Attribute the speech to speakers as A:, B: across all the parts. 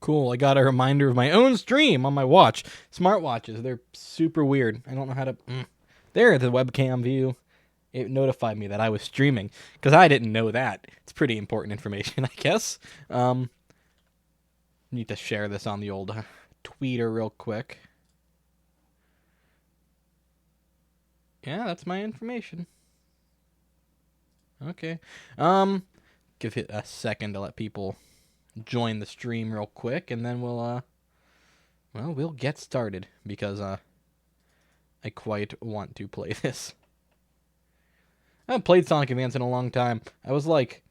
A: Cool. I got a reminder of my own stream on my watch. Smartwatches, they're super weird. I don't know how to... There, the webcam view. It notified me that I was streaming, because I didn't know that. It's pretty important information, I guess. Need to share this on the old tweeter real quick. Yeah, that's my information. Okay. Give it a second to let people join the stream real quick, and then we'll get started, because I quite want to play this. I haven't played Sonic Advance in a long time. I was like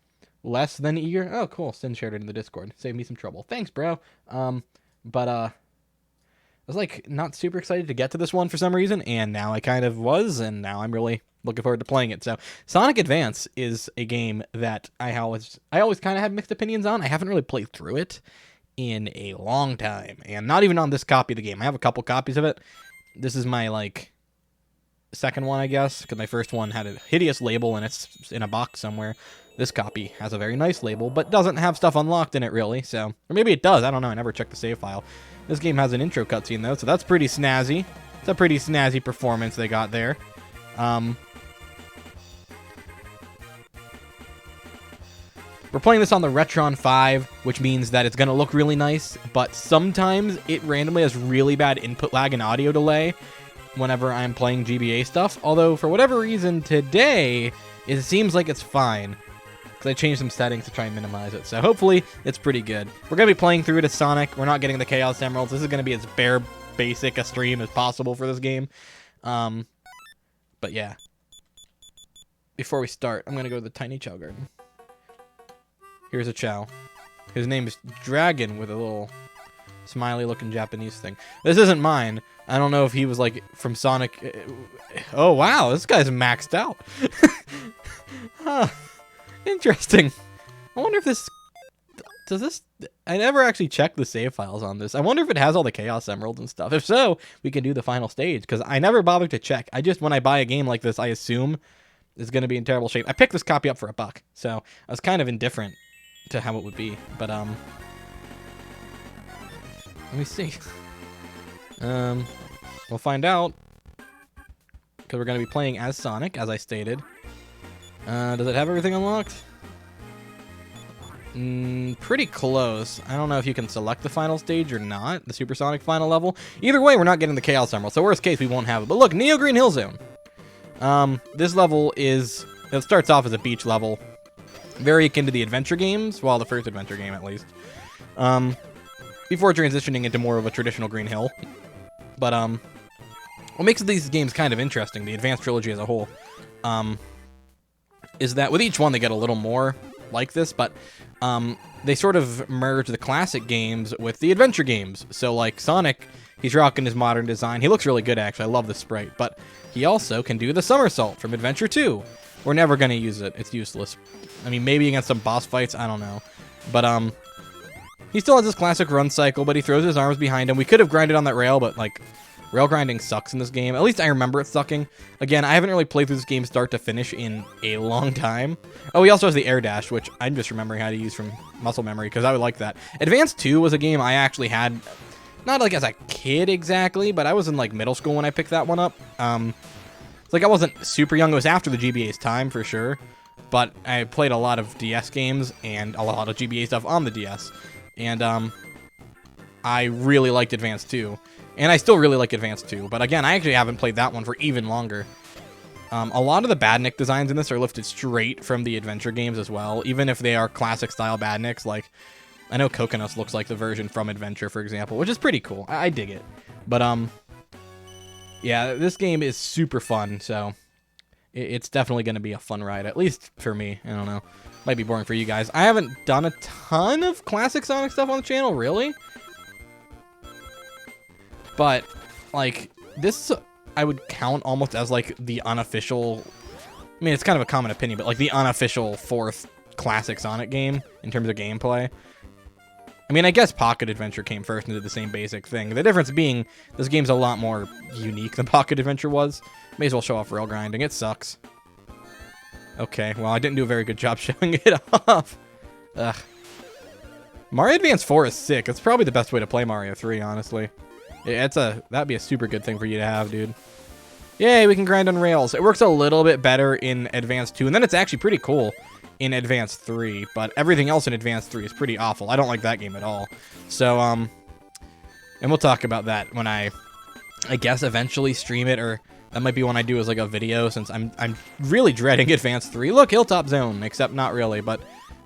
A: less than eager. Oh, cool. Sin shared it in the Discord. Saved me some trouble. Thanks, bro. But I was like not super excited to get to this one for some reason, and now I kind of was, and now I'm really looking forward to playing it. So Sonic Advance is a game that I always kind of had mixed opinions on. I haven't really played through it in a long time, and not even on this copy of the game. I have a couple copies of it. This is my like second one, I guess, because my first one had a hideous label and it's in a box somewhere. This copy has a very nice label, but doesn't have stuff unlocked in it, really. So, or maybe it does. I don't know. I never checked the save file. This game has an intro cutscene, though, so that's pretty snazzy. It's a pretty snazzy performance they got there. We're playing this on the Retron 5, which means that it's going to look really nice, but sometimes it randomly has really bad input lag and audio delay whenever I'm playing GBA stuff. Although, for whatever reason, today, it seems like it's fine, because I changed some settings to try and minimize it. So hopefully, it's pretty good. We're going to be playing through it as Sonic. We're not getting the Chaos Emeralds. This is going to be as bare basic a stream as possible for this game. But yeah. Before we start, I'm going to go to the Tiny Chow Garden. Here's a Chow. His name is Dragon with a little smiley-looking Japanese thing. This isn't mine. I don't know if he was, like, from Sonic... Oh, wow, this guy's maxed out. Huh. Interesting. I wonder if this... Does this... I never actually checked the save files on this. I wonder if it has all the Chaos Emeralds and stuff. If so, we can do the final stage, because I never bothered to check. I just, when I buy a game like this, I assume it's going to be in terrible shape. I picked this copy up for $1, so I was kind of indifferent to how it would be, but, let me see. We'll find out, because we're going to be playing as Sonic, as I stated. Does it have everything unlocked? Pretty close. I don't know if you can select the final stage or not, the Supersonic final level. Either way, we're not getting the Chaos Emerald, so worst case, we won't have it. But look, Neo Green Hill Zone. This level is, it starts off as a beach level, very akin to the adventure games, well, the first adventure game at least, before transitioning into more of a traditional Green Hill. But what makes these games kind of interesting, the Advanced Trilogy as a whole, is that with each one they get a little more like this, but they sort of merge the classic games with the adventure games. So like Sonic, he's rocking his modern design. He looks really good, actually. I love the sprite, but he also can do the somersault from Adventure 2. We're never going to use it. It's useless. I mean, maybe against some boss fights. I don't know. But, he still has his classic run cycle, but he throws his arms behind him. We could have grinded on that rail, but, like, rail grinding sucks in this game. At least I remember it sucking. Again, I haven't really played through this game start to finish in a long time. Oh, he also has the air dash, which I'm just remembering how to use from muscle memory, because I would like that. Advance 2 was a game I actually had, not, like, as a kid exactly, but I was in, like, middle school when I picked that one up. It's like I wasn't super young. It was after the GBA's time, for sure. But I played a lot of DS games and a lot of GBA stuff on the DS. And I really liked Advance 2. And I still really like Advance 2. But again, I actually haven't played that one for even longer. A lot of the Badnik designs in this are lifted straight from the adventure games as well. Even if they are classic-style Badniks. Like, I know Coconuts looks like the version from Adventure, for example. Which is pretty cool. I dig it. But, yeah, this game is super fun, so it's definitely going to be a fun ride, at least for me. I don't know. Might be boring for you guys. I haven't done a ton of classic Sonic stuff on the channel, really. But, like, this I would count almost as, like, the unofficial... I mean, it's kind of a common opinion, but, like, the unofficial fourth classic Sonic game in terms of gameplay. I mean, I guess Pocket Adventure came first and did the same basic thing. The difference being, this game's a lot more unique than Pocket Adventure was. May as well show off rail grinding. It sucks. Okay, well, I didn't do a very good job showing it off. Ugh. Mario Advance 4 is sick. It's probably the best way to play Mario 3, honestly. That'd be a super good thing for you to have, dude. Yay, we can grind on rails. It works a little bit better in Advance 2, and then it's actually pretty cool in Advance 3, but everything else in Advance 3 is pretty awful. I don't like that game at all. So, and we'll talk about that when I guess eventually stream it, or that might be when I do as like a video, since I'm really dreading Advance 3. Look, Hilltop Zone, except not really, but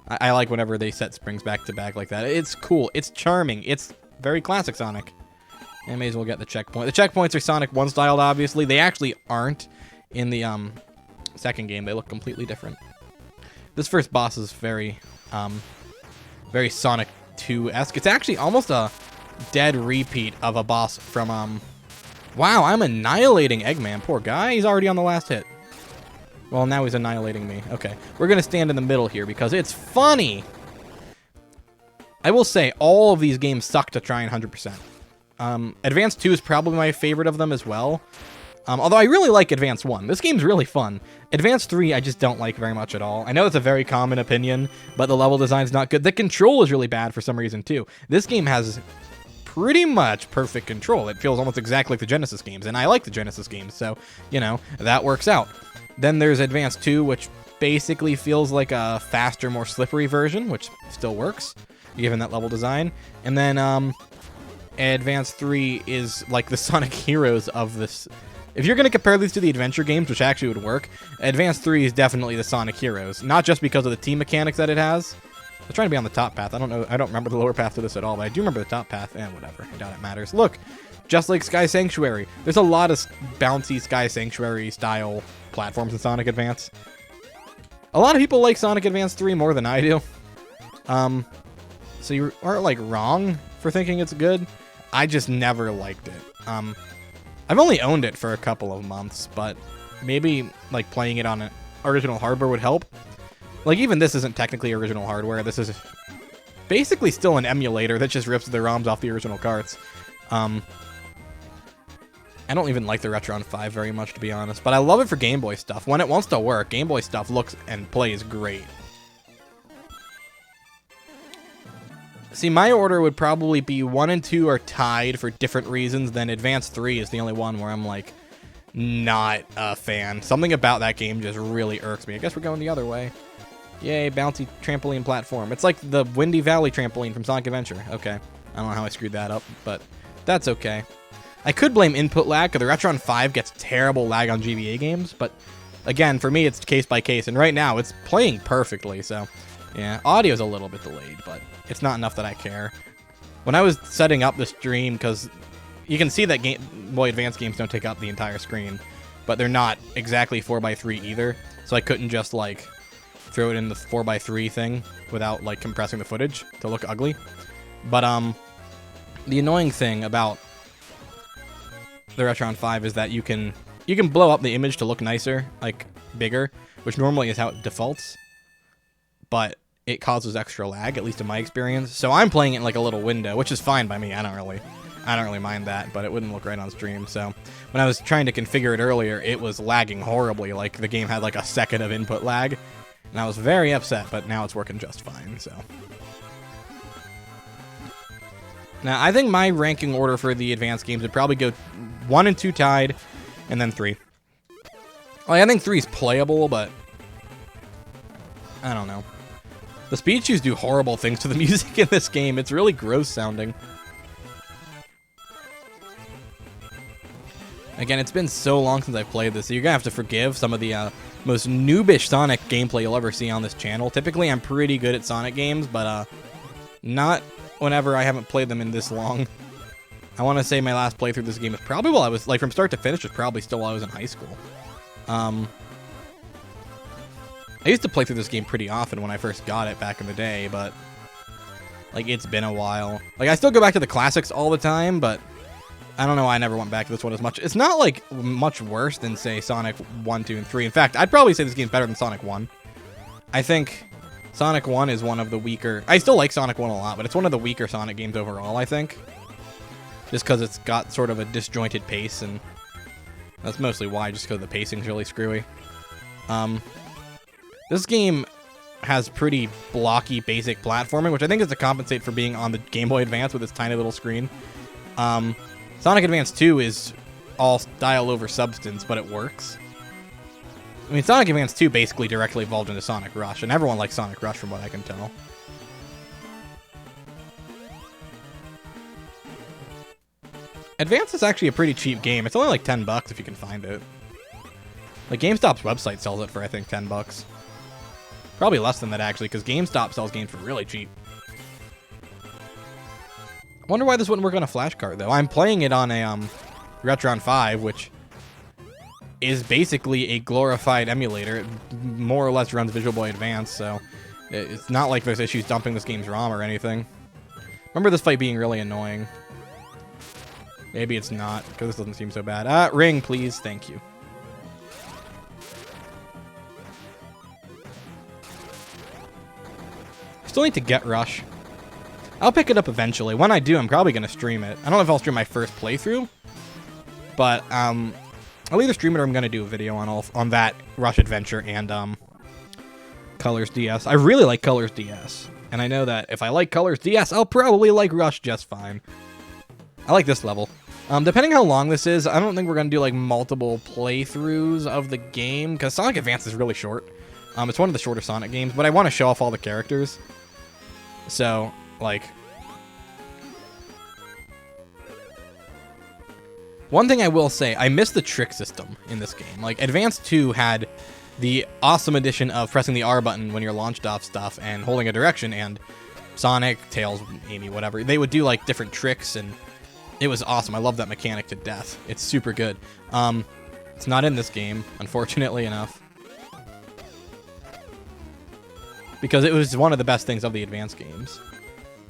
A: I like whenever they set springs back to back like that. It's cool. It's charming. It's very classic Sonic. And may as well get the checkpoint. The checkpoints are Sonic 1 styled, obviously. They actually aren't in the second game. They look completely different. This first boss is very Sonic 2-esque. It's actually almost a dead repeat of a boss from wow, I'm annihilating Eggman. Poor guy. He's already on the last hit. Well, now he's annihilating me. Okay. We're going to stand in the middle here because it's funny. I will say, all of these games suck to try and 100%. Advance 2 is probably my favorite of them as well. Although I really like Advance 1. This game's really fun. Advance 3, I just don't like very much at all. I know it's a very common opinion, but the level design's not good. The control is really bad for some reason, too. This game has pretty much perfect control. It feels almost exactly like the Genesis games, and I like the Genesis games, so, you know, that works out. Then there's Advance 2, which basically feels like a faster, more slippery version, which still works, given that level design. And then, Advance 3 is like the Sonic Heroes of this. If you're going to compare these to the adventure games, which actually would work, Advance 3 is definitely the Sonic Heroes. Not just because of the team mechanics that it has. I'm trying to be on the top path. I don't remember the lower path to this at all, but I do remember the top path. Whatever. I doubt it matters. Look, just like Sky Sanctuary. There's a lot of bouncy Sky Sanctuary style platforms in Sonic Advance. A lot of people like Sonic Advance 3 more than I do. So you aren't like wrong for thinking it's good. I just never liked it. I've only owned it for a couple of months, but maybe like playing it on original hardware would help. Like even this isn't technically original hardware. This is basically still an emulator that just rips the ROMs off the original carts. I don't even like the Retron 5 very much, to be honest, but I love it for Game Boy stuff. When it wants to work, Game Boy stuff looks and plays great. See, my order would probably be 1 and 2 are tied for different reasons, then Advance 3 is the only one where I'm, like, not a fan. Something about that game just really irks me. I guess we're going the other way. Yay, bouncy trampoline platform. It's like the Windy Valley trampoline from Sonic Adventure. Okay. I don't know how I screwed that up, but that's okay. I could blame input lag, because the Retron 5 gets terrible lag on GBA games, but again, for me, it's case by case, and right now, it's playing perfectly, so yeah, audio's a little bit delayed, but it's not enough that I care. When I was setting up the stream, because you can see that Game Boy Advance games don't take up the entire screen, but they're not exactly 4:3 either, so I couldn't just, like, throw it in the 4:3 thing without, like, compressing the footage to look ugly. But, the annoying thing about the Retron 5 is that you can blow up the image to look nicer, like, bigger, which normally is how it defaults, but it causes extra lag, at least in my experience. So I'm playing it in like a little window, which is fine by me. I don't really mind that, but it wouldn't look right on stream. So when I was trying to configure it earlier, it was lagging horribly. Like the game had like a second of input lag, and I was very upset, but now it's working just fine. So now I think my ranking order for the advanced games would probably go 1 and 2 tied, and then 3. Like, I think 3 is playable, but I don't know. The speed shoes do horrible things to the music in this game. It's really gross sounding. Again, it's been so long since I've played this, so you're gonna have to forgive some of the most noobish Sonic gameplay you'll ever see on this channel. Typically, I'm pretty good at Sonic games, but not whenever I haven't played them in this long. I want to say my last playthrough of this game was probably while I was, like, from start to finish, was probably still while I was in high school. I used to play through this game pretty often when I first got it back in the day, but, like, it's been a while. Like, I still go back to the classics all the time, but I don't know why I never went back to this one as much. It's not, like, much worse than, say, Sonic 1, 2, and 3. In fact, I'd probably say this game's better than Sonic 1. I think Sonic 1 is one of the weaker... I still like Sonic 1 a lot, but it's one of the weaker Sonic games overall, I think. Just because it's got sort of a disjointed pace, and that's mostly why, just because the pacing's really screwy. This game has pretty blocky, basic platforming, which I think is to compensate for being on the Game Boy Advance with its tiny little screen. Sonic Advance 2 is all style over substance, but it works. I mean, Sonic Advance 2 basically directly evolved into Sonic Rush, and everyone likes Sonic Rush from what I can tell. Advance is actually a pretty cheap game. It's only like $10 if you can find it. Like, GameStop's website sells it for, I think, $10. Probably less than that, actually, because GameStop sells games for really cheap. I wonder why this wouldn't work on a flash card, though. I'm playing it on a Retron 5, which is basically a glorified emulator. It more or less runs Visual Boy Advance, so it's not like there's issues dumping this game's ROM or anything. Remember this fight being really annoying. Maybe it's not, because this doesn't seem so bad. Ring, please. Thank you. Still need to get Rush. I'll pick it up eventually. When I do, I'm probably going to stream it. I don't know if I'll stream my first playthrough, but I'll either stream it or I'm going to do a video on that Rush adventure and Colors DS. I really like Colors DS, and I know that if I like Colors DS, I'll probably like Rush just fine. I like this level. Depending how long this is, I don't think we're going to do like multiple playthroughs of the game, because Sonic Advance is really short. It's one of the shorter Sonic games, but I want to show off all the characters. So, like, one thing I will say, I miss the trick system in this game. Like, Advance 2 had the awesome addition of pressing the R button when you're launched off stuff and holding a direction, and Sonic, Tails, Amy, whatever, they would do, like, different tricks, and it was awesome. I love that mechanic to death. It's super good. It's not in this game, unfortunately enough, because it was one of the best things of the Advance games.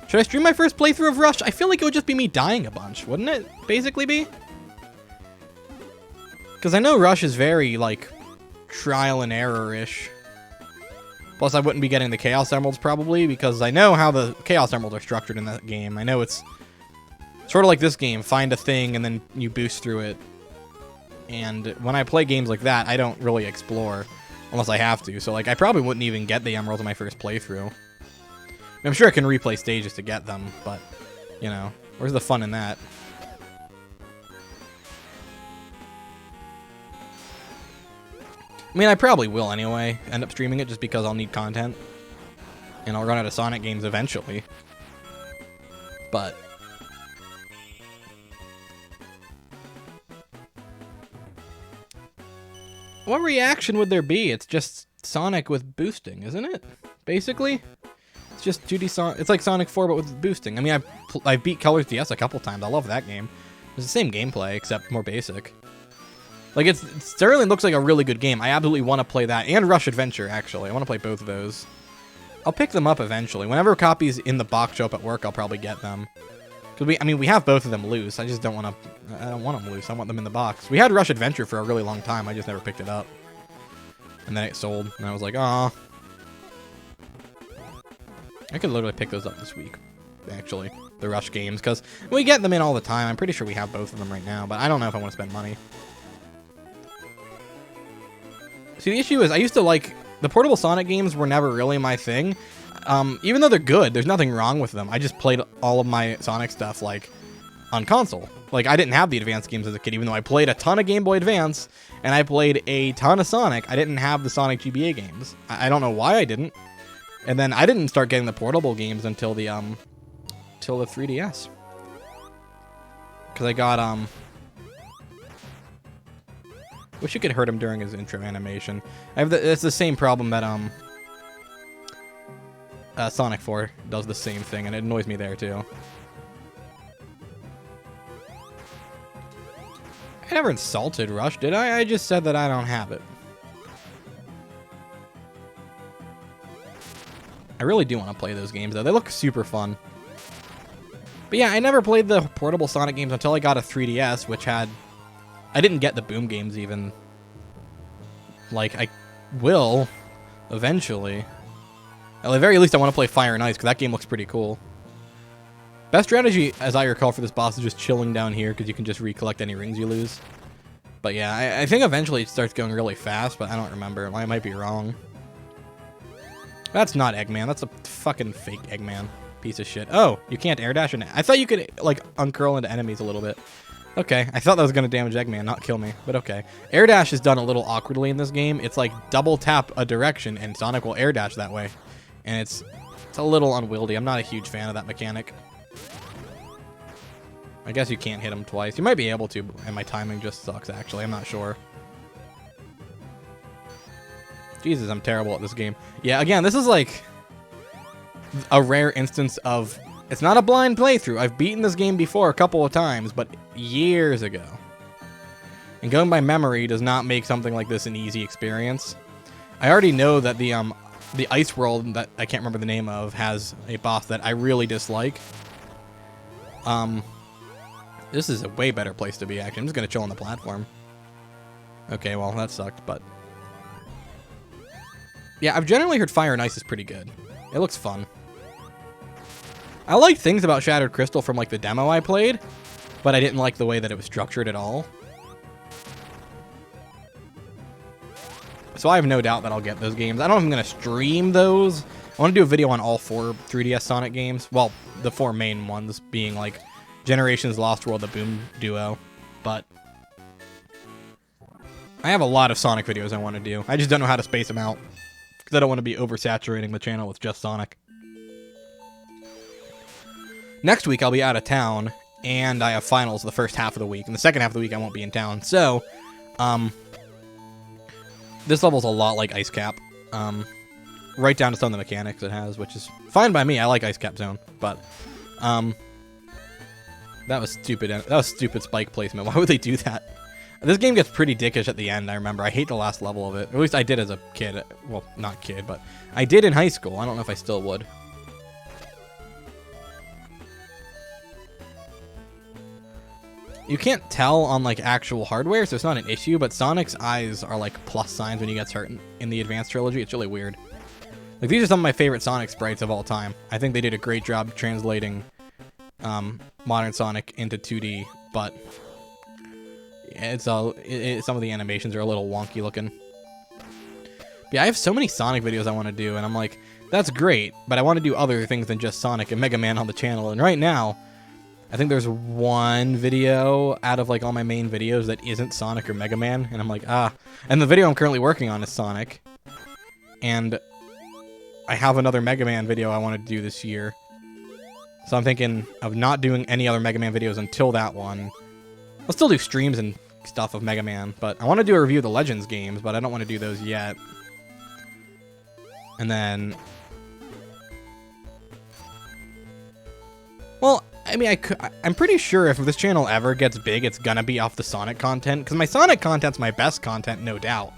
A: Should I stream my first playthrough of Rush? I feel like it would just be me dying a bunch, wouldn't it basically be? Because I know Rush is very, like, trial and error-ish. Plus, I wouldn't be getting the Chaos Emeralds, probably, because I know how the Chaos Emeralds are structured in that game. I know it's sort of like this game, find a thing and then you boost through it. And when I play games like that, I don't really explore, unless I have to. So, like, I probably wouldn't even get the Emeralds in my first playthrough. I'm sure I can replay stages to get them, but, you know, where's the fun in that? I mean, I probably will anyway, end up streaming it just because I'll need content. And I'll run out of Sonic games eventually. But what reaction would there be? It's just Sonic with boosting, isn't it? Basically? It's just 2D Sonic. It's like Sonic 4, but with boosting. I mean, I beat Colors DS a couple times. I love that game. It's the same gameplay, except more basic. Like, it certainly looks like a really good game. I absolutely want to play that. And Rush Adventure, actually. I want to play both of those. I'll pick them up eventually. Whenever copies in the box show up at work, I'll probably get them. Because we have both of them loose. I just don't want to... I don't want them loose. I want them in the box. We had Rush Adventure for a really long time. I just never picked it up. And then it sold. And I was like, aw. I could literally pick those up this week, actually. The Rush games. Because we get them in all the time. I'm pretty sure we have both of them right now. But I don't know if I want to spend money. See, the issue is, I used to like... The portable Sonic games were never really my thing. Even though they're good, there's nothing wrong with them. I just played all of my Sonic stuff, like, on console. Like, I didn't have the Advance games as a kid, even though I played a ton of Game Boy Advance, and I played a ton of Sonic. I didn't have the Sonic GBA games. I don't know why I didn't. And then I didn't start getting the portable games until the 3DS. Because I got, wish you could hurt him during his intro animation. It's the same problem that, Sonic 4 does the same thing, and it annoys me there, too. I never insulted Rush, did I? I just said that I don't have it. I really do want to play those games, though. They look super fun. But yeah, I never played the portable Sonic games until I got a 3DS, which had... I didn't get the Boom games, even. Like, I will, eventually. At the very least, I want to play Fire and Ice, because that game looks pretty cool. Best strategy, as I recall, for this boss is just chilling down here, because you can just recollect any rings you lose. But yeah, I think eventually it starts going really fast, but I don't remember. I might be wrong. That's not Eggman. That's a fucking fake Eggman. Piece of shit. Oh, you can't air dash in it. I thought you could, like, uncurl into enemies a little bit. Okay, I thought that was going to damage Eggman, not kill me, but okay. Air dash is done a little awkwardly in this game. It's like double tap a direction, and Sonic will air dash that way. And it's a little unwieldy. I'm not a huge fan of that mechanic. I guess you can't hit him twice. You might be able to, and my timing just sucks, actually. I'm not sure. Jesus, I'm terrible at this game. Yeah, again, this is like a rare instance of... It's not a blind playthrough. I've beaten this game before a couple of times, but years ago. And going by memory does not make something like this an easy experience. I already know that the ice world that I can't remember the name of has a boss that I really dislike. This is a way better place to be, actually. I'm just going to chill on the platform. Okay, well, that sucked, but... Yeah, I've generally heard Fire and Ice is pretty good. It looks fun. I liked things about Shattered Crystal from, like, the demo I played, but I didn't like the way that it was structured at all. So I have no doubt that I'll get those games. I don't know if I'm going to stream those. I want to do a video on all 4 3DS Sonic games. Well, the 4 main ones being, like, Generations, Lost World, the Boom Duo. But I have a lot of Sonic videos I want to do. I just don't know how to space them out, because I don't want to be oversaturating the channel with just Sonic. Next week, I'll be out of town, and I have finals the first half of the week. And the second half of the week, I won't be in town. So, this level's a lot like Ice Cap. Right down to some of the mechanics it has, which is fine by me. I like Ice Cap Zone, but, that was stupid. That was stupid spike placement. Why would they do that? This game gets pretty dickish at the end, I remember. I hate the last level of it. Or at least I did as a kid. Well, not kid, but I did in high school. I don't know if I still would. You can't tell on, like, actual hardware, so it's not an issue, but Sonic's eyes are, like, plus signs when he gets hurt in the Advanced Trilogy. It's really weird. Like, these are some of my favorite Sonic sprites of all time. I think they did a great job translating modern Sonic into 2D, but yeah, some of the animations are a little wonky looking. But yeah, I have so many Sonic videos I want to do, and I'm like, that's great, but I want to do other things than just Sonic and Mega Man on the channel, and right now, I think there's one video out of, like, all my main videos that isn't Sonic or Mega Man, and I'm like, and the video I'm currently working on is Sonic, and I have another Mega Man video I want to do this year, so I'm thinking of not doing any other Mega Man videos until that one. I'll still do streams and stuff of Mega Man, but I want to do a review of the Legends games, but I don't want to do those yet. And then... Well, I mean, I'm pretty sure if this channel ever gets big, it's gonna be off the Sonic content, because my Sonic content's my best content, no doubt.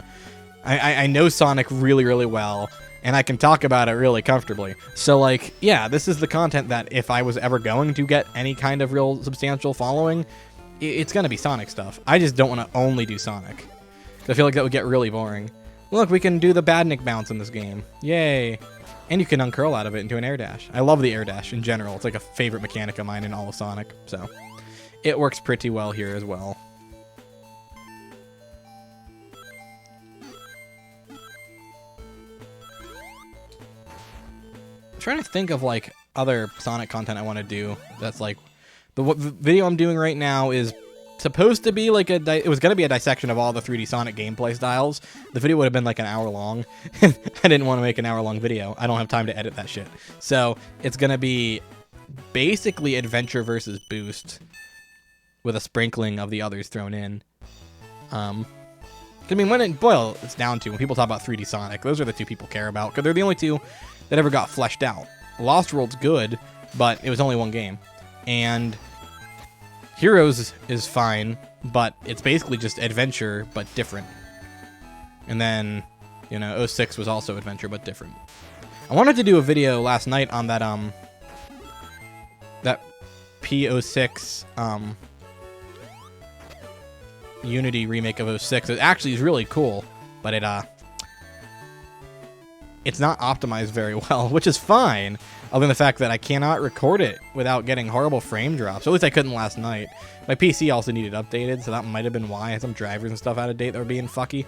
A: I know Sonic really, really well, and I can talk about it really comfortably. So, like, yeah, this is the content that if I was ever going to get any kind of real substantial following, it's gonna be Sonic stuff. I just don't want to only do Sonic. I feel like that would get really boring. Look, we can do the Badnik bounce in this game. Yay. And you can uncurl out of it into an air dash. I love the air dash in general. It's like a favorite mechanic of mine in all of Sonic. So it works pretty well here as well. I'm trying to think of, like, other Sonic content I want to do. That's like the video I'm doing right now is supposed to be like it was going to be a dissection of all the 3D Sonic gameplay styles. The video would have been like an hour long. I didn't want to make an hour-long video. I don't have time to edit that shit. So it's going to be basically Adventure versus Boost with a sprinkling of the others thrown in. I mean, when it boils it's down to, when people talk about 3D Sonic, those are the two people care about, because they're the only two that ever got fleshed out. Lost World's good, but it was only one game. And Heroes is fine, but it's basically just adventure, but different. And then, you know, 06 was also adventure, but different. I wanted to do a video last night on that, that P06, Unity remake of 06. It actually is really cool, but it's not optimized very well, which is fine, other than the fact that I cannot record it without getting horrible frame drops. At least I couldn't last night. My PC also needed updated, so that might have been why. I had some drivers and stuff out of date that were being fucky.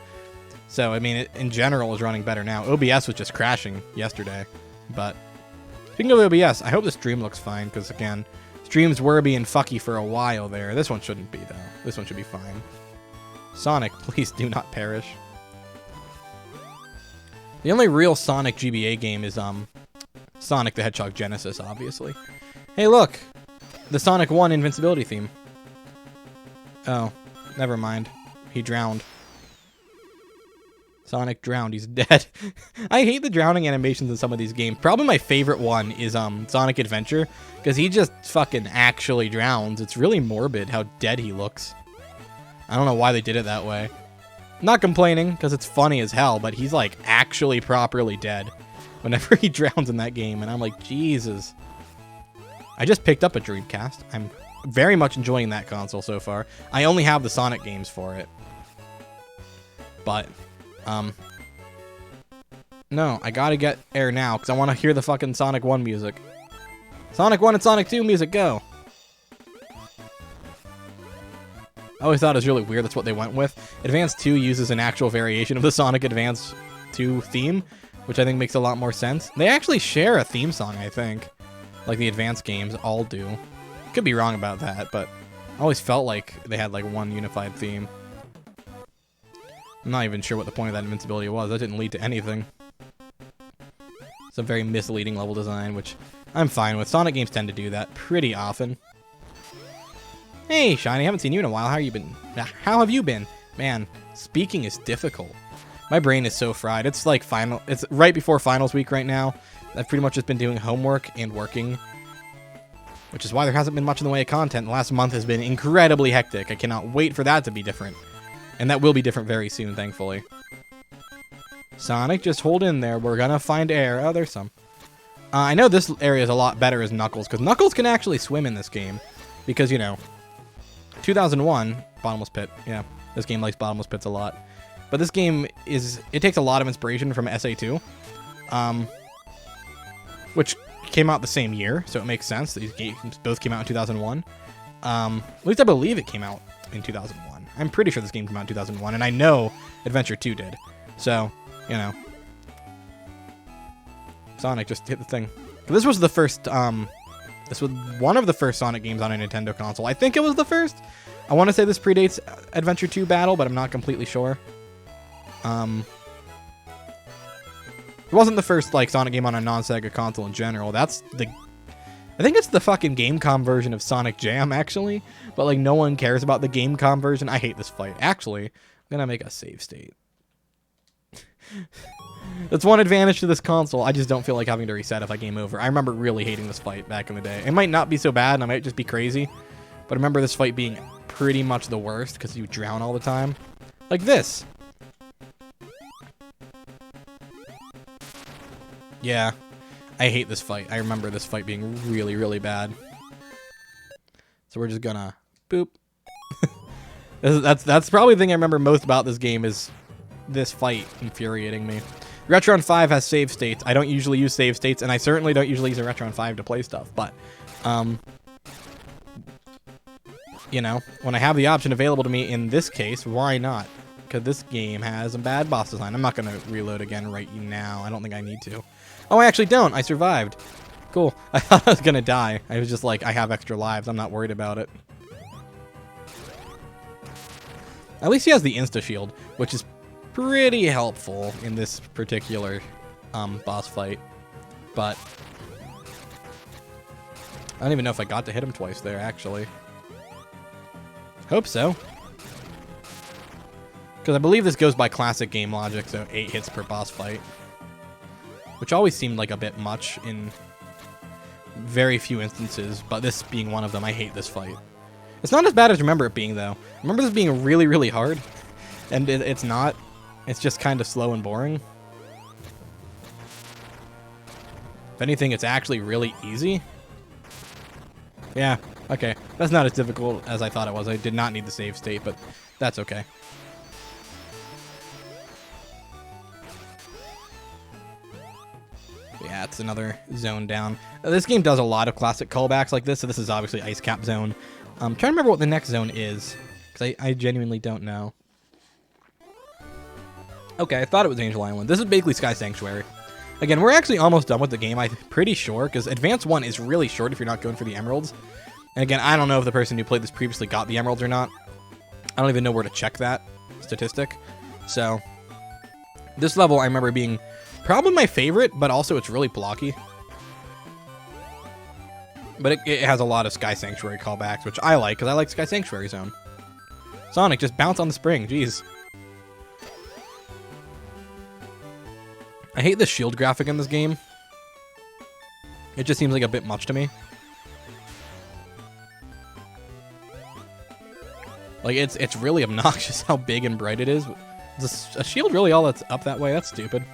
A: So, I mean, in general, is running better now. OBS was just crashing yesterday. But, speaking of OBS, I hope the stream looks fine, because, again, streams were being fucky for a while there. This one shouldn't be, though. This one should be fine. Sonic, please do not perish. The only real Sonic GBA game is, Sonic the Hedgehog Genesis, obviously. Hey, look! The Sonic 1 invincibility theme. Oh, never mind. He drowned. Sonic drowned. He's dead. I hate the drowning animations in some of these games. Probably my favorite one is Sonic Adventure, because he just fucking actually drowns. It's really morbid how dead he looks. I don't know why they did it that way. I'm not complaining, because it's funny as hell, but he's like actually properly dead whenever he drowns in that game, and I'm like, Jesus. I just picked up a Dreamcast. I'm very much enjoying that console so far. I only have the Sonic games for it. But, no, I gotta get air now, because I want to hear the fucking Sonic 1 music. Sonic 1 and Sonic 2 music, go! I always thought it was really weird that's what they went with. Advance 2 uses an actual variation of the Sonic Advance 2 theme, which I think makes a lot more sense. They actually share a theme song, I think. Like the Advance games all do. Could be wrong about that, but I always felt like they had like one unified theme. I'm not even sure what the point of that invincibility was. That didn't lead to anything. It's a very misleading level design, which I'm fine with. Sonic games tend to do that pretty often. Hey, Shiny, I haven't seen you in a while. How have you been? Man, speaking is difficult. My brain is so fried. It's like it's right before finals week right now. I've pretty much just been doing homework and working, which is why there hasn't been much in the way of content. The last month has been incredibly hectic. I cannot wait for that to be different. And that will be different very soon, thankfully. Sonic, just hold in there. We're gonna find air. Oh, there's some. I know this area is a lot better as Knuckles, because Knuckles can actually swim in this game. Because, you know, 2001, Bottomless Pit. Yeah, this game likes Bottomless Pits a lot. But this game it takes a lot of inspiration from SA2. Which came out the same year, so it makes sense. These games both came out in 2001. At least I believe it came out in 2001. I'm pretty sure this game came out in 2001, and I know Adventure 2 did. So, you know. Sonic just hit the thing. This was the first, this was one of the first Sonic games on a Nintendo console. I think it was the first. I want to say this predates Adventure 2 Battle, but I'm not completely sure. It wasn't the first, like, Sonic game on a non-SEGA console in general. That's the... I think it's the fucking Gamecom version of Sonic Jam, actually. But, like, no one cares about the Gamecom version. I hate this fight. Actually, I'm gonna make a save state. That's one advantage to this console. I just don't feel like having to reset if I game over. I remember really hating this fight back in the day. It might not be so bad, and I might just be crazy. But I remember this fight being pretty much the worst, because you drown all the time. Like this. Yeah, I hate this fight. I remember this fight being really, really bad. So we're just gonna boop. That's probably the thing I remember most about this game is this fight infuriating me. Retron 5 has save states. I don't usually use save states, and I certainly don't usually use a Retron 5 to play stuff, but you know, when I have the option available to me in this case, why not? Because this game has a bad boss design. I'm not gonna reload again right now. I don't think I need to. Oh, I actually don't. I survived. Cool. I thought I was gonna die. I was just like, I have extra lives. I'm not worried about it. At least he has the insta-shield, which is pretty helpful in this particular boss fight. But I don't even know if I got to hit him twice there, actually. Hope so. Because I believe this goes by classic game logic, so 8 hits per boss fight. Which always seemed like a bit much in very few instances, but this being one of them, I hate this fight. It's not as bad as I remember it being, though. I remember this being really, really hard, and it's not. It's just kind of slow and boring. If anything, it's actually really easy. Yeah, okay. That's not as difficult as I thought it was. I did not need the save state, but that's okay. Yeah, it's another zone down. This game does a lot of classic callbacks like this, so this is obviously Ice Cap Zone. I'm trying to remember what the next zone is, because I genuinely don't know. Okay, I thought it was Angel Island. This is basically Sky Sanctuary. Again, we're actually almost done with the game, I'm pretty sure, because Advance 1 is really short if you're not going for the emeralds. And again, I don't know if the person who played this previously got the emeralds or not. I don't even know where to check that statistic. So, this level I remember being probably my favorite, but also it's really blocky. But it has a lot of Sky Sanctuary callbacks, which I like, because I like Sky Sanctuary Zone. Sonic, just bounce on the spring, jeez. I hate the shield graphic in this game. It just seems like a bit much to me. Like, it's really obnoxious how big and bright it is. Is a shield really all that's up that way? That's stupid.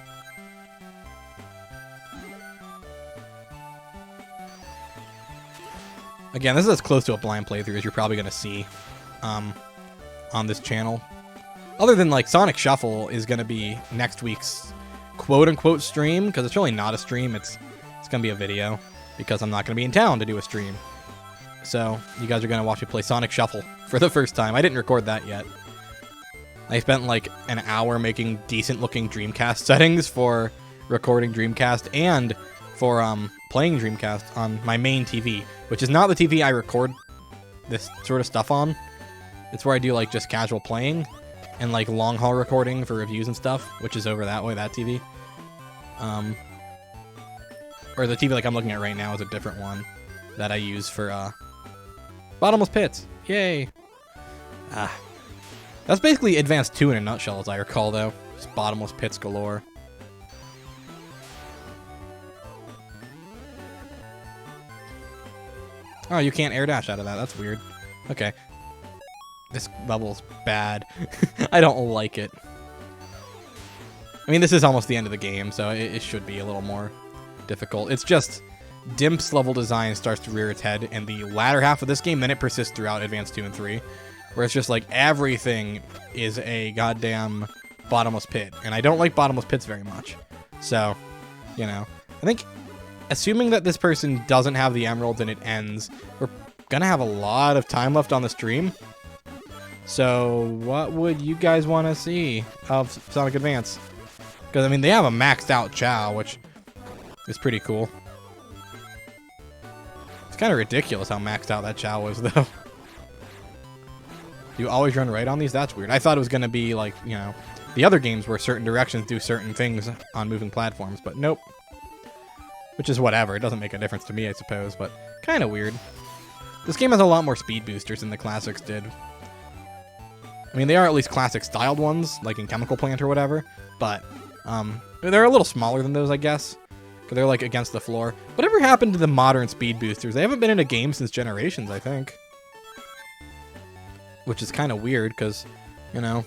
A: Again, this is as close to a blind playthrough as you're probably going to see on this channel. Other than, like, Sonic Shuffle is going to be next week's quote-unquote stream, because it's really not a stream. It's going to be a video, because I'm not going to be in town to do a stream. So, you guys are going to watch me play Sonic Shuffle for the first time. I didn't record that yet. I spent, like, an hour making decent-looking Dreamcast settings for recording Dreamcast and for playing Dreamcast on my main TV, which is not the TV I record this sort of stuff on. It's where I do, like, just casual playing and, like, long-haul recording for reviews and stuff, which is over that way, that TV. Or the TV like I'm looking at right now is a different one that I use for Bottomless Pits. Yay! That's basically Advance 2 in a nutshell, as I recall, though. Just Bottomless Pits galore. Oh, you can't air dash out of that. That's weird. Okay. This level's bad. I don't like it. I mean, this is almost the end of the game, so it should be a little more difficult. It's just Dimp's level design starts to rear its head in the latter half of this game, then it persists throughout Advance 2 and 3, where it's just like everything is a goddamn bottomless pit, and I don't like bottomless pits very much. So, you know, I think assuming that this person doesn't have the emeralds and it ends, we're gonna have a lot of time left on the stream. So, what would you guys want to see of Sonic Advance? Because, I mean, they have a maxed out Chow, which is pretty cool. It's kind of ridiculous how maxed out that Chow was, though. Do you always run right on these? That's weird. I thought it was going to be, like, you know, the other games where certain directions do certain things on moving platforms, but nope. Which is whatever. It doesn't make a difference to me, I suppose, but kind of weird. This game has a lot more speed boosters than the classics did. I mean, they are at least classic-styled ones, like in Chemical Plant or whatever, but they're a little smaller than those, I guess, because they're, like, against the floor. Whatever happened to the modern speed boosters? They haven't been in a game since Generations, I think. Which is kind of weird, because, you know,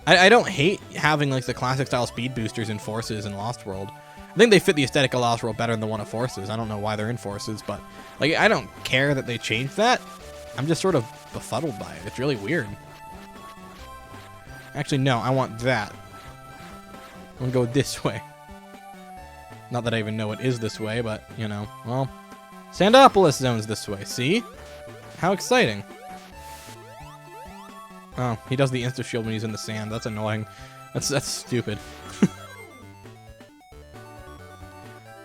A: I don't hate having, like, the classic-style speed boosters in Forces and Lost World. I think they fit the aesthetic of Lost World better than the one of Forces. I don't know why they're in Forces, but, like, I don't care that they changed that. I'm just sort of befuddled by it. It's really weird. Actually, no, I want that. I'm gonna go this way. Not that I even know it is this way, but, you know, well, Sandopolis zone's this way, see? How exciting. Oh, he does the insta-shield when he's in the sand. That's annoying. That's stupid.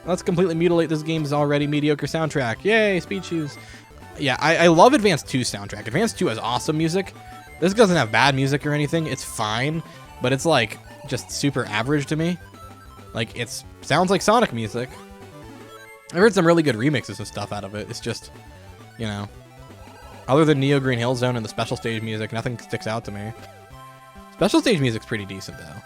A: Let's completely mutilate this game's already mediocre soundtrack. Yay, Speed Shoes. Yeah, I love Advance 2's soundtrack. Advance 2 has awesome music. This doesn't have bad music or anything. It's fine, but it's, like, just super average to me. Like, it sounds like Sonic music. I've heard some really good remixes and stuff out of it. It's just, you know, other than Neo Green Hill Zone and the special stage music, nothing sticks out to me. Special stage music's pretty decent, though.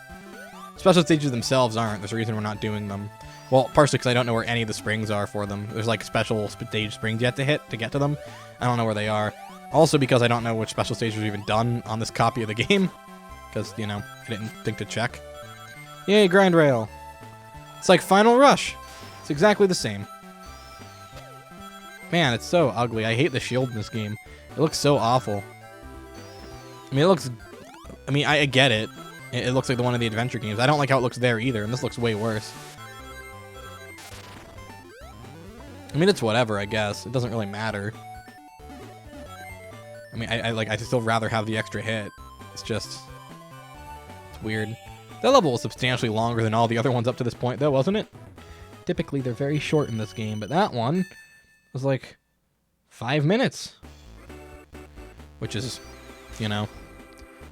A: Special stages themselves aren't. There's a reason we're not doing them. Well, partially because I don't know where any of the springs are for them. There's, like, special stage springs you have to hit to get to them. I don't know where they are. Also because I don't know which special stages are even done on this copy of the game. Because, you know, I didn't think to check. Yay, Grind Rail. It's like Final Rush. It's exactly the same. Man, it's so ugly. I hate the shield in this game. It looks so awful. I mean, it looks... I mean, I get it. It looks like the one of the adventure games. I don't like how it looks there either, and this looks way worse. I mean, it's whatever, I guess. It doesn't really matter. I mean, I'd still rather have the extra hit. It's just... It's weird. That level was substantially longer than all the other ones up to this point, though, wasn't it? Typically, they're very short in this game, but that one was like 5 minutes. Which is, you know,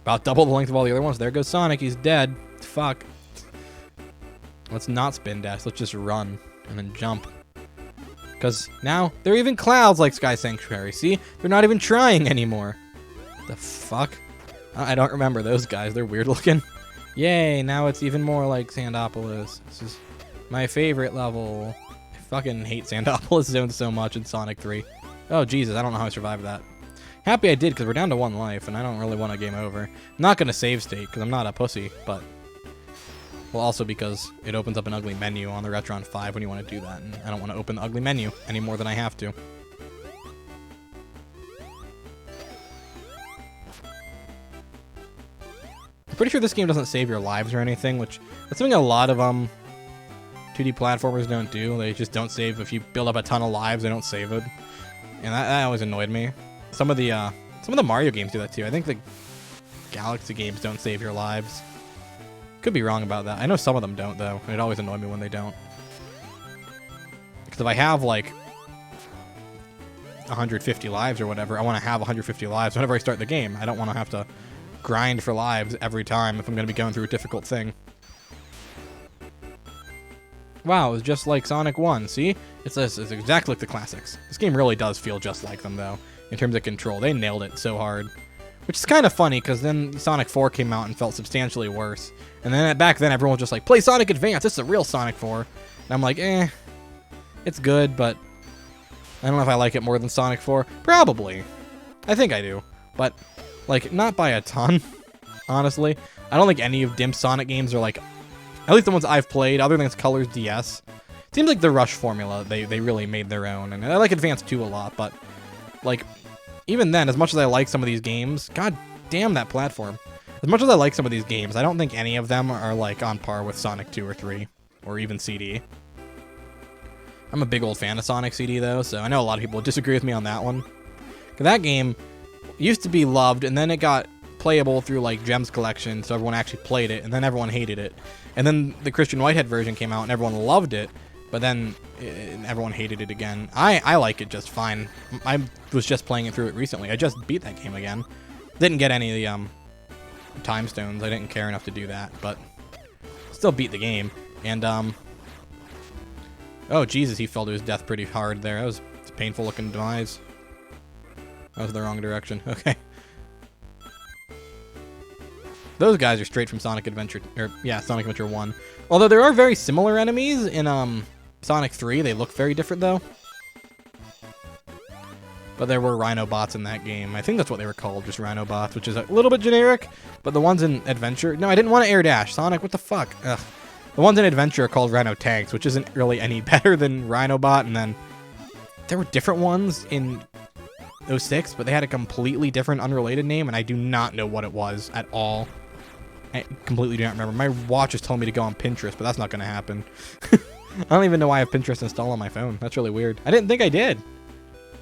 A: about double the length of all the other ones. There goes Sonic. He's dead. Fuck. Let's not spin dash. Let's just run and then jump. Because now there are even clouds like Sky Sanctuary. See? They're not even trying anymore. The fuck? I don't remember those guys. They're weird looking. Yay, now it's even more like Sandopolis. This is my favorite level. I fucking hate Sandopolis Zone so much in Sonic 3. Oh, Jesus, I don't know how I survived that. Happy I did, because we're down to 1 life, and I don't really want a game over. I'm not going to save state, because I'm not a pussy, but... Well, also because it opens up an ugly menu on the Retron 5 when you want to do that, and I don't want to open the ugly menu any more than I have to. I'm pretty sure this game doesn't save your lives or anything, which that's something a lot of 2D platformers don't do. They just don't save. If you build up a ton of lives, they don't save it. And that always annoyed me. Some of the Mario games do that too. I think the Galaxy games don't save your lives. Could be wrong about that. I know some of them don't, though, and it always annoys me when they don't. Because if I have, like, 150 lives or whatever, I want to have 150 lives whenever I start the game. I don't want to have to grind for lives every time if I'm going to be going through a difficult thing. Wow, it's just like Sonic 1, see? It's exactly like the classics. This game really does feel just like them, though, in terms of control. They nailed it so hard. Which is kind of funny, because then Sonic 4 came out and felt substantially worse. And then back then, everyone was just like, play Sonic Advance, this is a real Sonic 4. And I'm like, it's good, but I don't know if I like it more than Sonic 4. Probably. I think I do. But, like, not by a ton, honestly. I don't think any of Dimp's Sonic games are, like, at least the ones I've played, other than Colors DS. It seems like the Rush formula, they really made their own. And I like Advance 2 a lot, but, like... Even then, as much as I like some of these games, god damn that platform. As much as I like some of these games, I don't think any of them are like on par with Sonic 2 or 3, or even CD. I'm a big old fan of Sonic CD though, so I know a lot of people disagree with me on that one. 'Cause that game used to be loved, and then it got playable through like Gems Collection, so everyone actually played it, and then everyone hated it. And then the Christian Whitehead version came out, and everyone loved it. But then everyone hated it again. I like it just fine. I was just playing it through it recently. I just beat that game again. Didn't get any of the time stones. I didn't care enough to do that, but still beat the game. And oh Jesus, he fell to his death pretty hard there. That was a painful looking demise. That was the wrong direction. Okay. Those guys are straight from Sonic Adventure, Sonic Adventure 1. Although there are very similar enemies in Sonic 3. They look very different though. But there were Rhino bots in that game. I think that's what they were called, just Rhino bots, which is a little bit generic. But the ones in Adventure... No, I didn't want to air dash. Sonic, what the fuck? Ugh. The ones in Adventure are called Rhino tanks, which isn't really any better than Rhino bot. And then there were different ones in 06, but they had a completely different, unrelated name, and I do not know what it was at all. I completely do not remember. My watch is telling me to go on Pinterest, but that's not going to happen. I don't even know why I have Pinterest installed on my phone. That's really weird. I didn't think I did.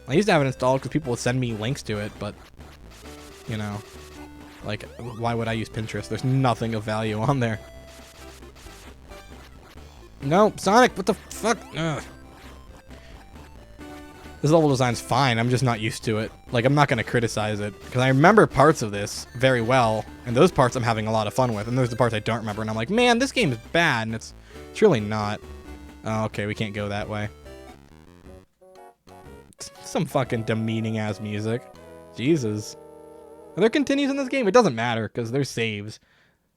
A: I used to have it installed because people would send me links to it, but, you know, like, why would I use Pinterest? There's nothing of value on there. No, Sonic, what the fuck? Ugh. This level design's fine, I'm just not used to it. Like, I'm not going to criticize it, because I remember parts of this very well, and those parts I'm having a lot of fun with, and there's the parts I don't remember, and I'm like, man, this game is bad, and it's really not. Oh, okay, we can't go that way. Some fucking demeaning-ass music. Jesus. Are there continues in this game? It doesn't matter, because there's saves.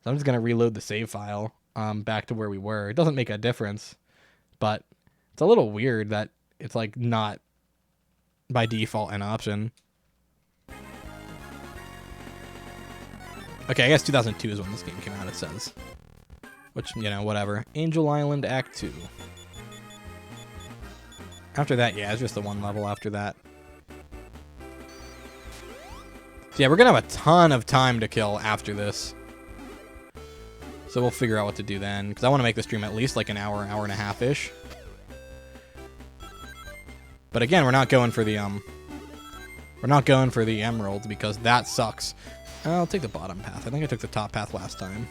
A: So I'm just going to reload the save file back to where we were. It doesn't make a difference, but it's a little weird that it's, like, not by default an option. Okay, I guess 2002 is when this game came out, it says. Which, you know, whatever. Angel Island Act 2. After that, yeah, it's just the one level after that. So yeah, we're going to have a ton of time to kill after this. So we'll figure out what to do then. Because I want to make the stream at least like an hour, hour and a half-ish. But again, we're not going for the emeralds because that sucks. I'll take the bottom path. I think I took the top path last time.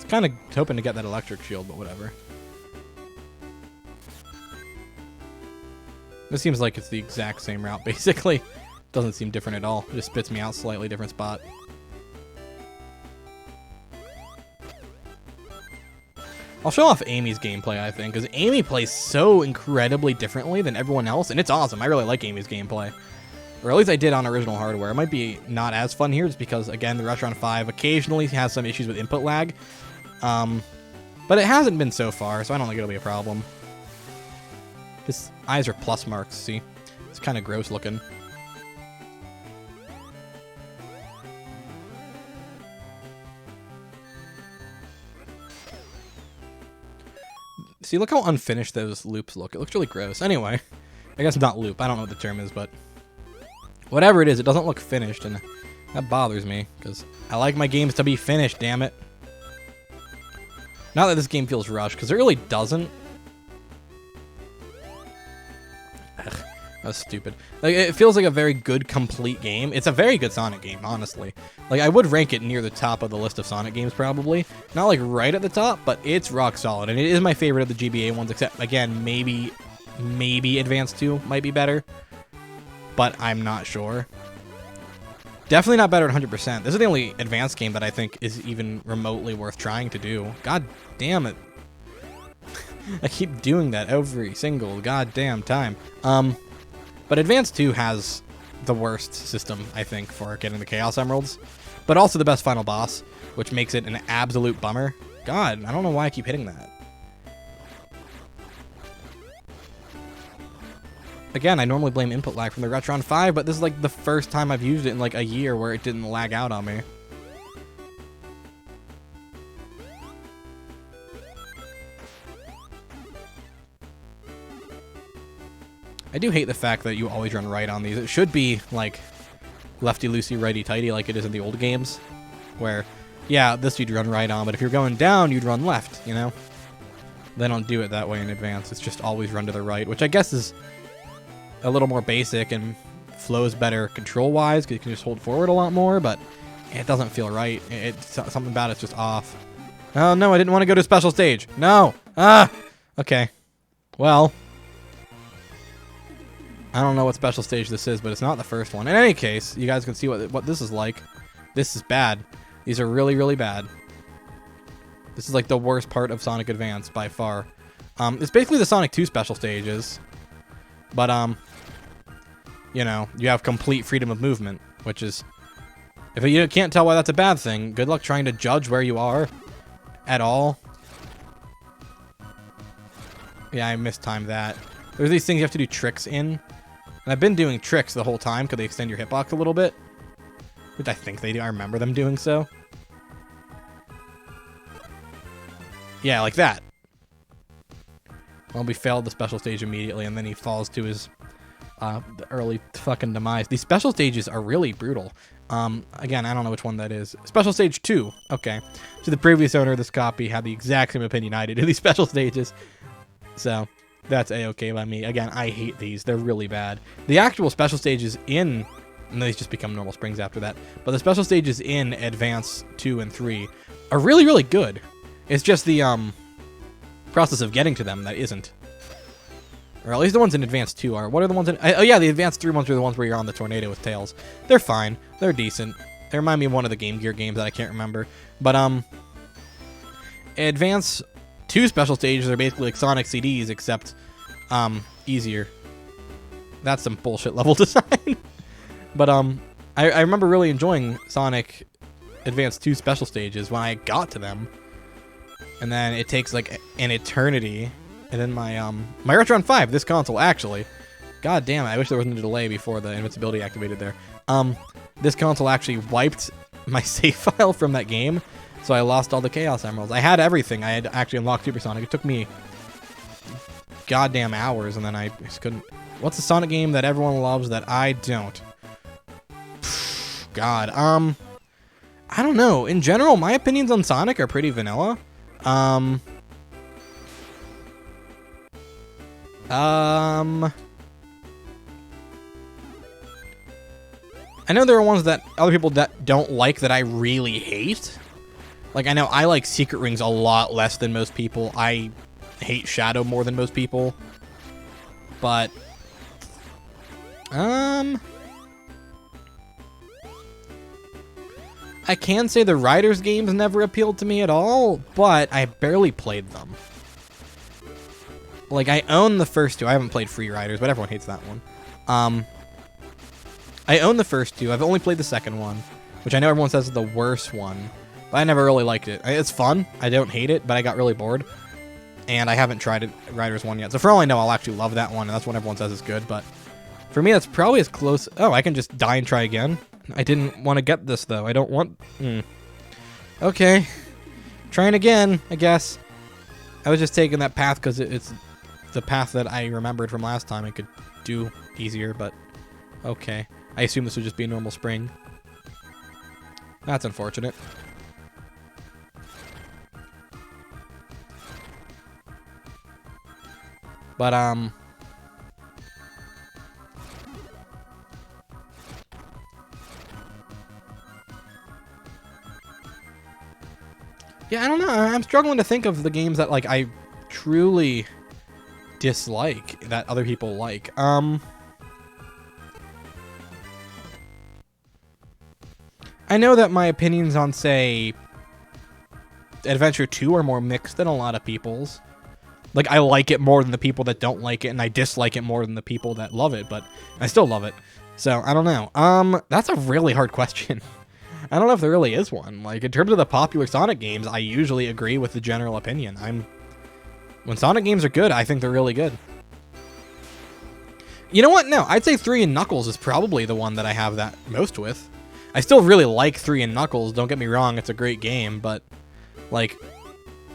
A: kind of hoping to get that electric shield, but whatever. This seems like it's the exact same route, basically. Doesn't seem different at all. It just spits me out slightly different spot. I'll show off Amy's gameplay, I think, because Amy plays so incredibly differently than everyone else, and it's awesome. I really like Amy's gameplay. Or at least I did on original hardware. It might be not as fun here, just because, again, the Restaurant 5 occasionally has some issues with input lag. But it hasn't been so far, so I don't think it'll be a problem. His eyes are plus marks, see? It's kind of gross looking. See, look how unfinished those loops look. It looks really gross. Anyway, I guess not loop. I don't know what the term is, but whatever it is, it doesn't look finished, and that bothers me, because I like my games to be finished, damn it. Not that this game feels rushed, because it really doesn't. Ugh, that's stupid. Like, it feels like a very good, complete game. It's a very good Sonic game, honestly. Like, I would rank it near the top of the list of Sonic games, probably. Not, like, right at the top, but it's rock solid. And it is my favorite of the GBA ones, except, again, maybe Advance 2 might be better. But I'm not sure. Definitely not better at 100%. This is the only Advanced game that I think is even remotely worth trying to do. God damn it. I keep doing that every single goddamn time. But Advance 2 has the worst system, I think, for getting the Chaos Emeralds. But also the best final boss, which makes it an absolute bummer. God, I don't know why I keep hitting that. Again, I normally blame input lag from the Retron 5, but this is like the first time I've used it in like a year where it didn't lag out on me. I do hate the fact that you always run right on these. It should be like lefty-loosey, righty-tighty like it is in the old games, where, yeah, this you'd run right on, but if you're going down, you'd run left, you know? They don't do it that way in Advance. It's just always run to the right, which I guess is a little more basic and flows better control-wise, because you can just hold forward a lot more, but it doesn't feel right. It's something about it's just off. Oh, no, I didn't want to go to a special stage. No! Ah! Okay. Well, I don't know what special stage this is, but it's not the first one. In any case, you guys can see what this is like. This is bad. These are really, really bad. This is like the worst part of Sonic Advance by far. It's basically the Sonic 2 special stages, but you know, you have complete freedom of movement, which is, if you can't tell why that's a bad thing, good luck trying to judge where you are at all. Yeah, I mistimed that. There's these things you have to do tricks in. And I've been doing tricks the whole time because they extend your hitbox a little bit. Which I think they do. I remember them doing so. Yeah, like that. Well, we failed the special stage immediately, and then he falls to his early fucking demise. These special stages are really brutal. Again, I don't know which one that is. Special stage 2. Okay. So the previous owner of this copy had the exact same opinion I did of these special stages. So that's A-okay by me. Again, I hate these. They're really bad. The actual special stages in, and these just become normal springs after that, but the special stages in Advance 2 and 3 are really, really good. It's just the process of getting to them that isn't. Or at least the ones in Advance 2 are. What are the ones in... Oh yeah, the Advance 3 ones are the ones where you're on the tornado with tails. They're fine. They're decent. They remind me of one of the Game Gear games that I can't remember. But, Advance 2 special stages are basically like Sonic CDs, except easier. That's some bullshit level design. But I remember really enjoying Sonic Advance 2 special stages when I got to them. And then it takes like an eternity. And then my Retron 5, this console actually. God damn it, I wish there wasn't a delay before the invincibility activated there. This console actually wiped my save file from that game. So I lost all the Chaos Emeralds. I had everything. I had actually unlocked Supersonic. It took me goddamn hours, and then I just couldn't. What's the Sonic game that everyone loves that I don't? God. I don't know. In general, my opinions on Sonic are pretty vanilla. I know there are ones that other people that don't like that I really hate. Like, I know I like Secret Rings a lot less than most people. I hate Shadow more than most people. But, I can say the Riders games never appealed to me at all, but I barely played them. Like, I own the first two. I haven't played Free Riders, but everyone hates that one. I own the first two. I've only played the second one, which I know everyone says is the worst one, but I never really liked it. It's fun. I don't hate it, but I got really bored. And I haven't tried it, Riders 1 yet. So for all I know, I'll actually love that one, and that's what everyone says is good. But for me, that's probably as close... Oh, I can just die and try again? I didn't want to get this, though. I don't want... Okay. Trying again, I guess. I was just taking that path because it's the path that I remembered from last time. I could do easier, but... Okay. I assume this would just be a normal spring. That's unfortunate. But, yeah, I don't know. I'm struggling to think of the games that, like, I truly dislike that other people like. I know that my opinions on, say, Adventure 2 are more mixed than a lot of people's. Like, I like it more than the people that don't like it, and I dislike it more than the people that love it, but I still love it. So, I don't know. That's a really hard question. I don't know if there really is one. Like, in terms of the popular Sonic games, I usually agree with the general opinion. When Sonic games are good, I think they're really good. You know what? No, I'd say 3 and Knuckles is probably the one that I have that most with. I still really like 3 and Knuckles, don't get me wrong, it's a great game, but, like,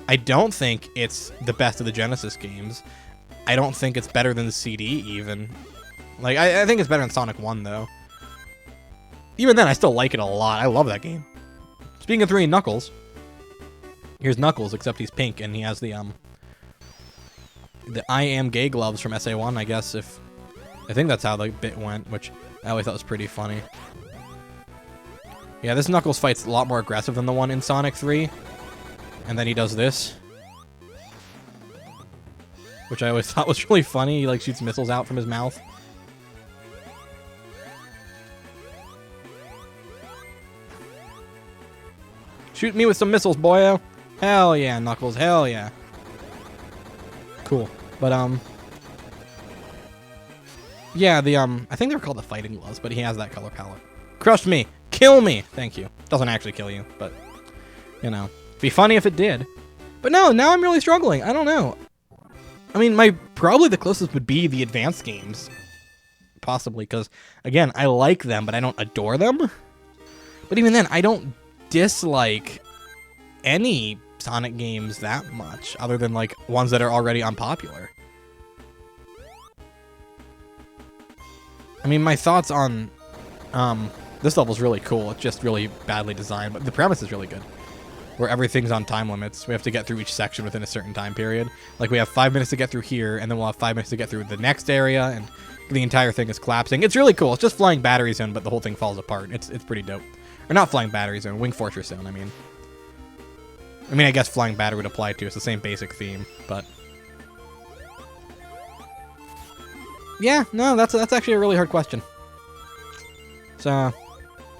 A: I don't think it's the best of the Genesis games. I don't think it's better than the CD, even. Like, I think it's better than Sonic 1, though. Even then, I still like it a lot. I love that game. Speaking of 3 and Knuckles, here's Knuckles, except he's pink, and he has the I am gay gloves from SA1, I guess, if... I think that's how the bit went, which I always thought was pretty funny. Yeah, this Knuckles fight's a lot more aggressive than the one in Sonic 3. And then he does this, which I always thought was really funny. He, like, shoots missiles out from his mouth. Shoot me with some missiles, boyo. Hell yeah, Knuckles. Hell yeah. Cool. But, yeah, I think they were called the fighting gloves, but he has that color palette. Crush me. Kill me. Thank you. Doesn't actually kill you, but, you know. Be funny if it did. But no, now I'm really struggling. I don't know. I mean, probably the closest would be the advanced games. Possibly, because, again, I like them, but I don't adore them. But even then, I don't dislike any Sonic games that much, other than, like, ones that are already unpopular. I mean, my thoughts on, this level's really cool. It's just really badly designed, but the premise is really good. Where everything's on time limits. We have to get through each section within a certain time period. Like, we have 5 minutes to get through here, and then we'll have 5 minutes to get through the next area, and the entire thing is collapsing. It's really cool. It's just Flying Battery Zone, but the whole thing falls apart. It's pretty dope. Or not Flying Battery Zone, Wing Fortress Zone, I mean. I guess Flying Battery would apply to. It's the same basic theme, but... Yeah, no, that's actually a really hard question. So,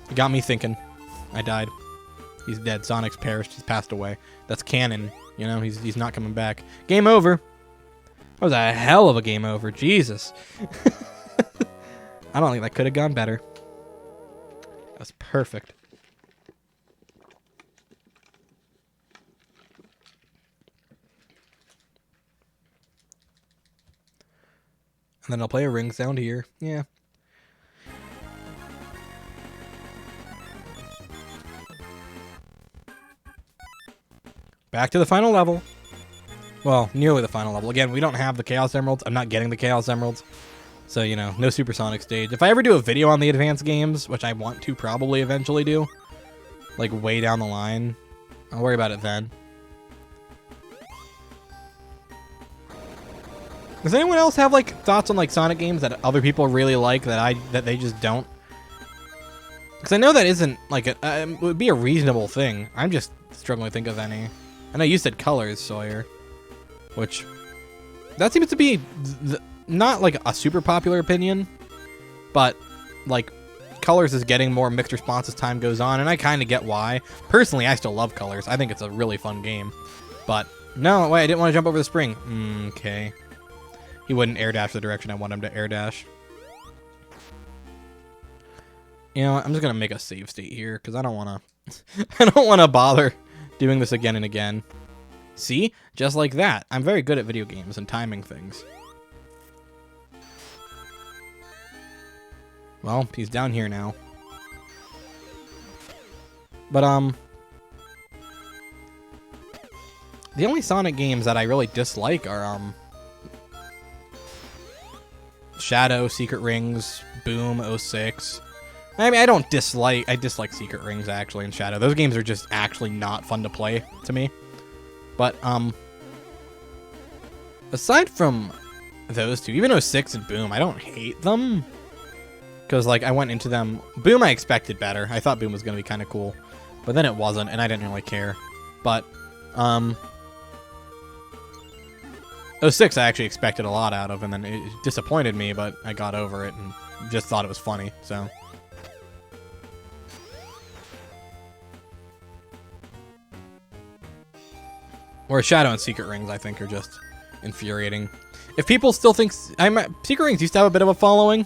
A: it got me thinking. I died. He's dead. Sonic's perished. He's passed away. That's canon. You know, he's not coming back. Game over. That was a hell of a game over. Jesus. I don't think that could have gone better. That was perfect. And then I'll play a ring sound here. Yeah. Back to the final level. Well, nearly the final level. Again, we don't have the Chaos Emeralds. I'm not getting the Chaos Emeralds. So, you know, no Supersonic stage. If I ever do a video on the advanced games, which I want to probably eventually do, like way down the line, I'll worry about it then. Does anyone else have, like, thoughts on, like, Sonic games that other people really like that they just don't? Because I know that isn't like it would be a reasonable thing. I'm just struggling to think of any. I know you said colors, Sawyer, which that seems to be not like a super popular opinion, but like colors is getting more mixed response as time goes on, and I kind of get why. Personally, I still love colors. I think it's a really fun game. But no, wait, I didn't want to jump over the spring. Okay. He wouldn't air dash the direction I want him to air dash. You know what? I'm just gonna make a save state here because I don't want to. I don't want to bother doing this again and again. See, just like that. I'm very good at video games and timing things. Well, he's down here now. But the only Sonic games that I really dislike are Shadow, Secret Rings, Boom, 06. I mean, I dislike Secret Rings, actually, and Shadow. Those games are just actually not fun to play to me. But, aside from those two, even 06 and Boom, I don't hate them. Because, like, I went into them... Boom, I expected better. I thought Boom was going to be kind of cool. But then it wasn't, and I didn't really care. But, 06 I actually expected a lot out of, and then it disappointed me, but I got over it and just thought it was funny, so... Whereas Shadow and Secret Rings, I think, are just infuriating. If people still think... Secret Rings used to have a bit of a following.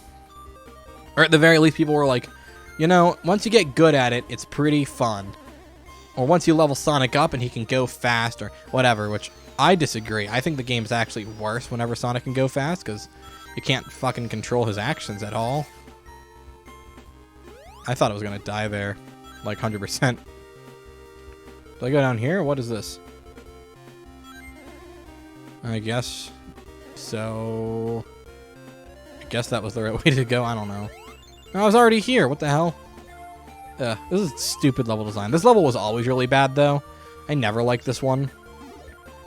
A: Or at the very least, people were like, you know, once you get good at it, it's pretty fun. Or once you level Sonic up and he can go fast or whatever, which I disagree. I think the game's actually worse whenever Sonic can go fast, because you can't fucking control his actions at all. I thought it was going to die there, like 100%. Do I go down here? What is this? I guess so. I guess that was the right way to go. I don't know. No, I was already here. What the hell? This is stupid level design. This level was always really bad, though. I never liked this one.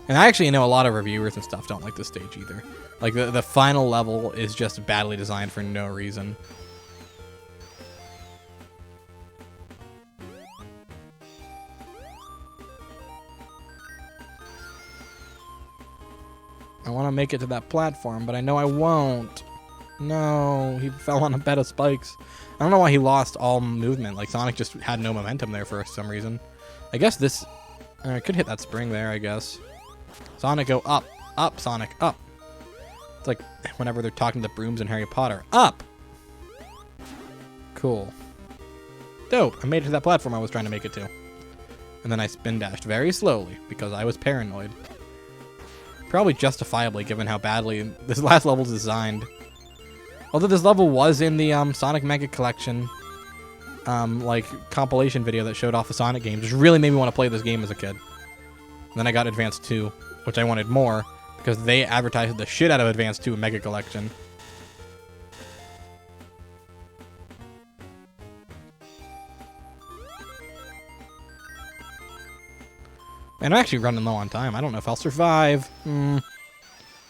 A: And I actually know a lot of reviewers and stuff don't like this stage either. Like, the final level is just badly designed for no reason. I want to make it to that platform, but I know I won't. No, he fell on a bed of spikes. I don't know why he lost all movement. Like, Sonic just had no momentum there for some reason. I guess this... I could hit that spring there, I guess. Sonic, go up. Up, Sonic, up. It's like whenever they're talking to brooms in Harry Potter. Up! Cool. Dope. I made it to that platform I was trying to make it to. And then I spin dashed very slowly because I was paranoid. Probably justifiably, given how badly this last level is designed. Although this level was in the Sonic Mega Collection, like, compilation video that showed off the Sonic games, which really made me want to play this game as a kid. And then I got Advance 2, which I wanted more, because they advertised the shit out of Advance 2 Mega Collection. And I'm actually running low on time. I don't know if I'll survive.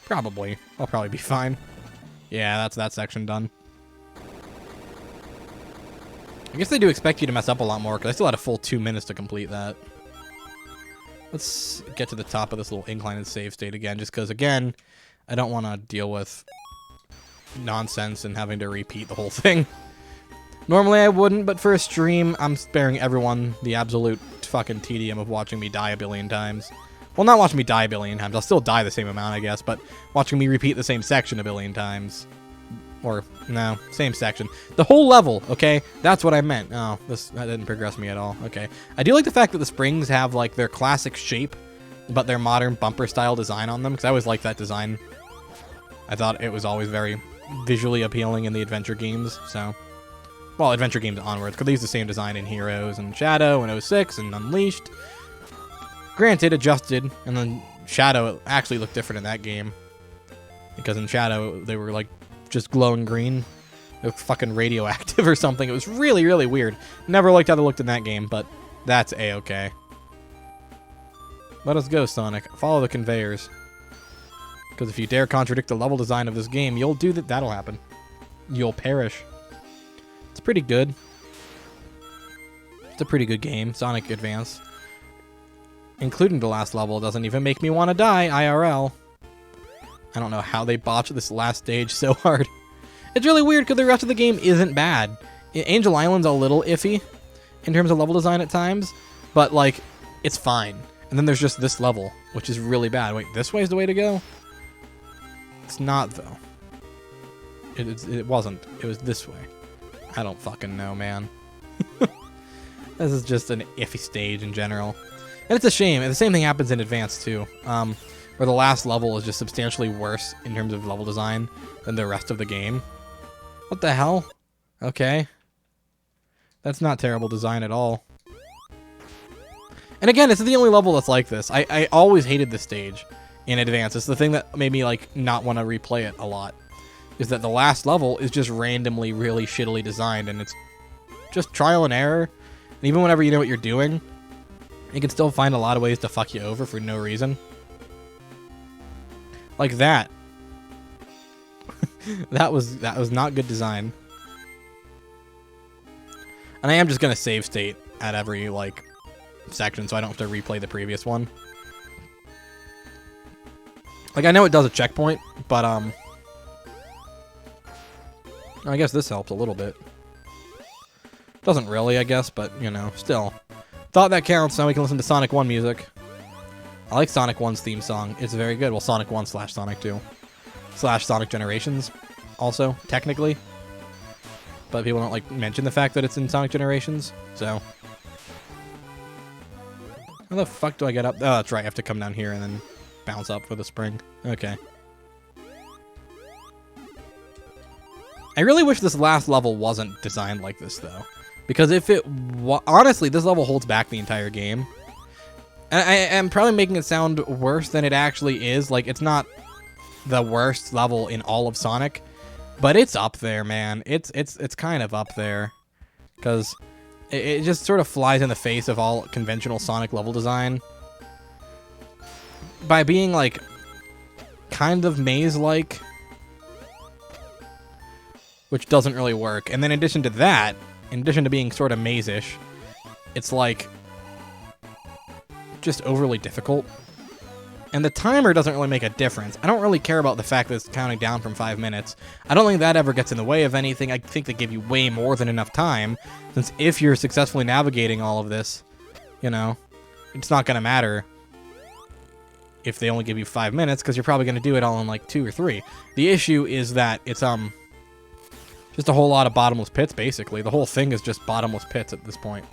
A: Probably. I'll probably be fine. Yeah, that's that section done. I guess they do expect you to mess up a lot more, because I still had a full 2 minutes to complete that. Let's get to the top of this little incline and save state again, just because, again, I don't want to deal with nonsense and having to repeat the whole thing. Normally I wouldn't, but for a stream, I'm sparing everyone the absolute fucking tedium of watching me die a billion times. Well, not watching me die a billion times. I'll still die the same amount, I guess, but watching me repeat the same section a billion times. Or, no, same section. The whole level, okay? That's what I meant. Oh, that didn't progress me at all. Okay. I do like the fact that the springs have, like, their classic shape, but their modern bumper-style design on them, because I always liked that design. I thought it was always very visually appealing in the adventure games, so... Well, adventure games onwards, because they use the same design in Heroes and Shadow and 06 and Unleashed. Granted, adjusted, and then Shadow actually looked different in that game. Because in Shadow, they were, like, just glowing green. They looked fucking radioactive or something. It was really, really weird. Never liked how they looked in that game, but that's A-okay. Let us go, Sonic. Follow the conveyors. Because if you dare contradict the level design of this game, you'll do that. That'll happen. You'll perish. It's pretty good. It's a pretty good game, Sonic Advance. Including the last level doesn't even make me want to die, IRL. I don't know how they botched this last stage so hard. It's really weird because the rest of the game isn't bad. Angel Island's a little iffy in terms of level design at times, but like, it's fine. And then there's just this level, which is really bad. Wait, this way's the way to go? It's not, though. It wasn't. It was this way. I don't fucking know, man. This is just an iffy stage in general. And it's a shame. And the same thing happens in Advance, too. Where the last level is just substantially worse in terms of level design than the rest of the game. What the hell? Okay. That's not terrible design at all. And again, it's the only level that's like this. I always hated this stage in Advance. It's the thing that made me like not want to replay it a lot. Is that the last level is just randomly really shittily designed, and it's just trial and error. And even whenever you know what you're doing, you can still find a lot of ways to fuck you over for no reason. Like that. that was not good design. And I am just gonna save state at every like section so I don't have to replay the previous one. Like I know it does a checkpoint, but I guess this helps a little bit. Doesn't really, I guess, but you know, still. Thought that counts. Now we can listen to Sonic 1 music. I like Sonic 1's theme song. It's very good. Well, Sonic 1 / Sonic 2 / Sonic Generations also, technically. But people don't like mention the fact that it's in Sonic Generations, so. How the fuck do I get up? Oh, that's right. I have to come down here and then bounce up for the spring. Okay. I really wish this last level wasn't designed like this, though. Because if it honestly, this level holds back the entire game. And I am probably making it sound worse than it actually is. Like, it's not the worst level in all of Sonic. But it's up there, man. It's kind of up there. Because it just sort of flies in the face of all conventional Sonic level design. By being, like, kind of maze-like. Which doesn't really work. And then in addition to that, in addition to being sort of maze-ish, it's, like, just overly difficult. And the timer doesn't really make a difference. I don't really care about the fact that it's counting down from 5 minutes. I don't think that ever gets in the way of anything. I think they give you way more than enough time, since if you're successfully navigating all of this, you know, it's not going to matter if they only give you 5 minutes, because you're probably going to do it all in like 2 or 3. The issue is that it's just a whole lot of bottomless pits, basically. The whole thing is just bottomless pits at this point.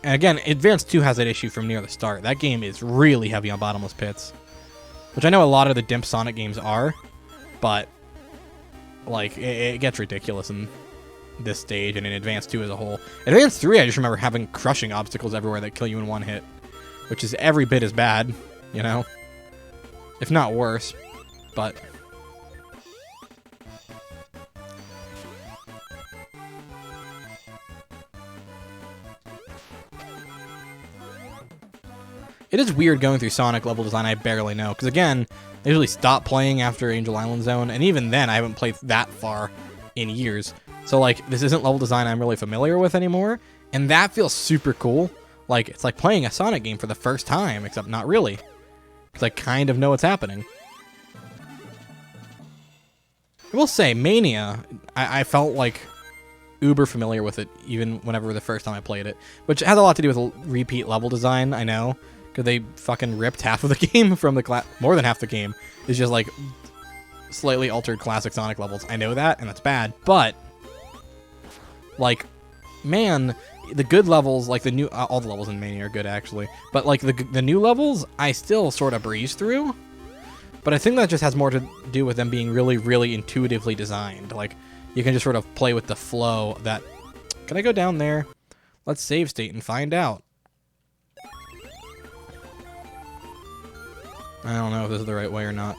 A: And again, Advance 2 has that issue from near the start. That game is really heavy on bottomless pits. Which I know a lot of the Dimp Sonic games are, but, like, it gets ridiculous in this stage and in Advance 2 as a whole. Advance 3, I just remember having crushing obstacles everywhere that kill you in one hit. Which is every bit as bad, you know? If not worse, but... It is weird going through Sonic level design, I barely know. Because again, I usually stop playing after Angel Island Zone, and even then I haven't played that far in years. So like, this isn't level design I'm really familiar with anymore, and that feels super cool. Like, it's like playing a Sonic game for the first time, except not really. Because I kind of know what's happening. I will say, Mania, I felt like uber familiar with it, even whenever the first time I played it. Which has a lot to do with repeat level design, I know. Because they fucking ripped half of the game from the more than half the game is just like slightly altered classic Sonic levels. I know that, and that's bad. But like, man, the good levels, like the new, all the levels in Mania are good actually. But like the new levels, I still sort of breeze through. But I think that just has more to do with them being really, really intuitively designed. Like, you can just sort of play with the flow that... Can I go down there? Let's save state and find out. I don't know if this is the right way or not.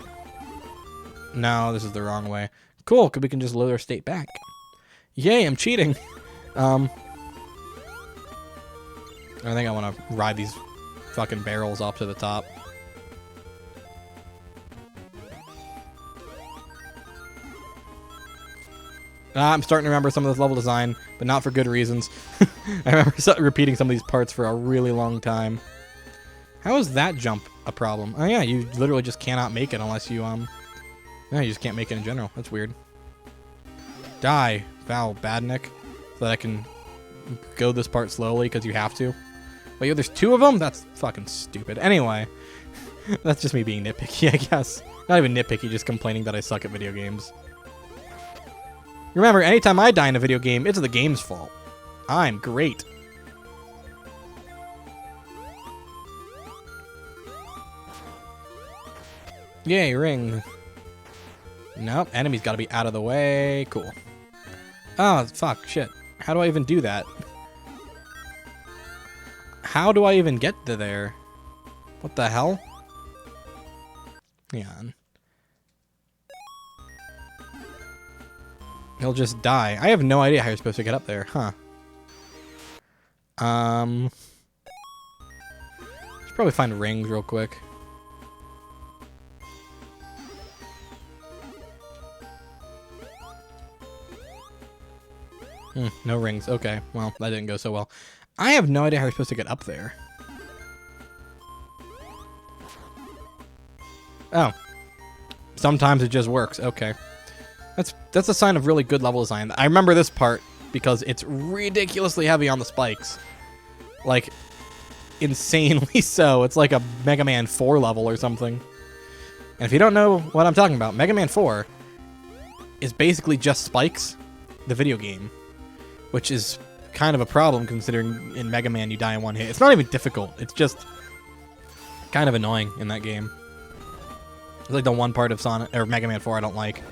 A: No, this is the wrong way. Cool, because we can just load our state back. Yay, I'm cheating. I think I want to ride these fucking barrels up to the top. I'm starting to remember some of this level design, but not for good reasons. I remember repeating some of these parts for a really long time. How is that jump a problem? Oh yeah, you literally just cannot make it unless you, no, you just can't make it in general. That's weird. Die, foul, badnik, so that I can go this part slowly because you have to. Wait, there's 2 of them? That's fucking stupid. Anyway, that's just me being nitpicky, I guess. Not even nitpicky, just complaining that I suck at video games. Remember, anytime I die in a video game, it's the game's fault. I'm great. Yay, ring. Nope, enemy's gotta be out of the way. Cool. Oh, fuck, shit. How do I even do that? How do I even get to there? What the hell? Hang on. He'll just die. I have no idea how you're supposed to get up there, huh? Should probably find rings real quick. No rings. Okay, well, that didn't go so well. I have no idea how you're supposed to get up there. Oh. Sometimes it just works. Okay. That's a sign of really good level design. I remember this part because it's ridiculously heavy on the spikes. Like, insanely so. It's like a Mega Man 4 level or something. And if you don't know what I'm talking about, Mega Man 4 is basically just spikes, the video game. Which is kind of a problem considering in Mega Man you die in one hit. It's not even difficult. It's just kind of annoying in that game. It's like the one part of Sonic or Mega Man 4 I don't like.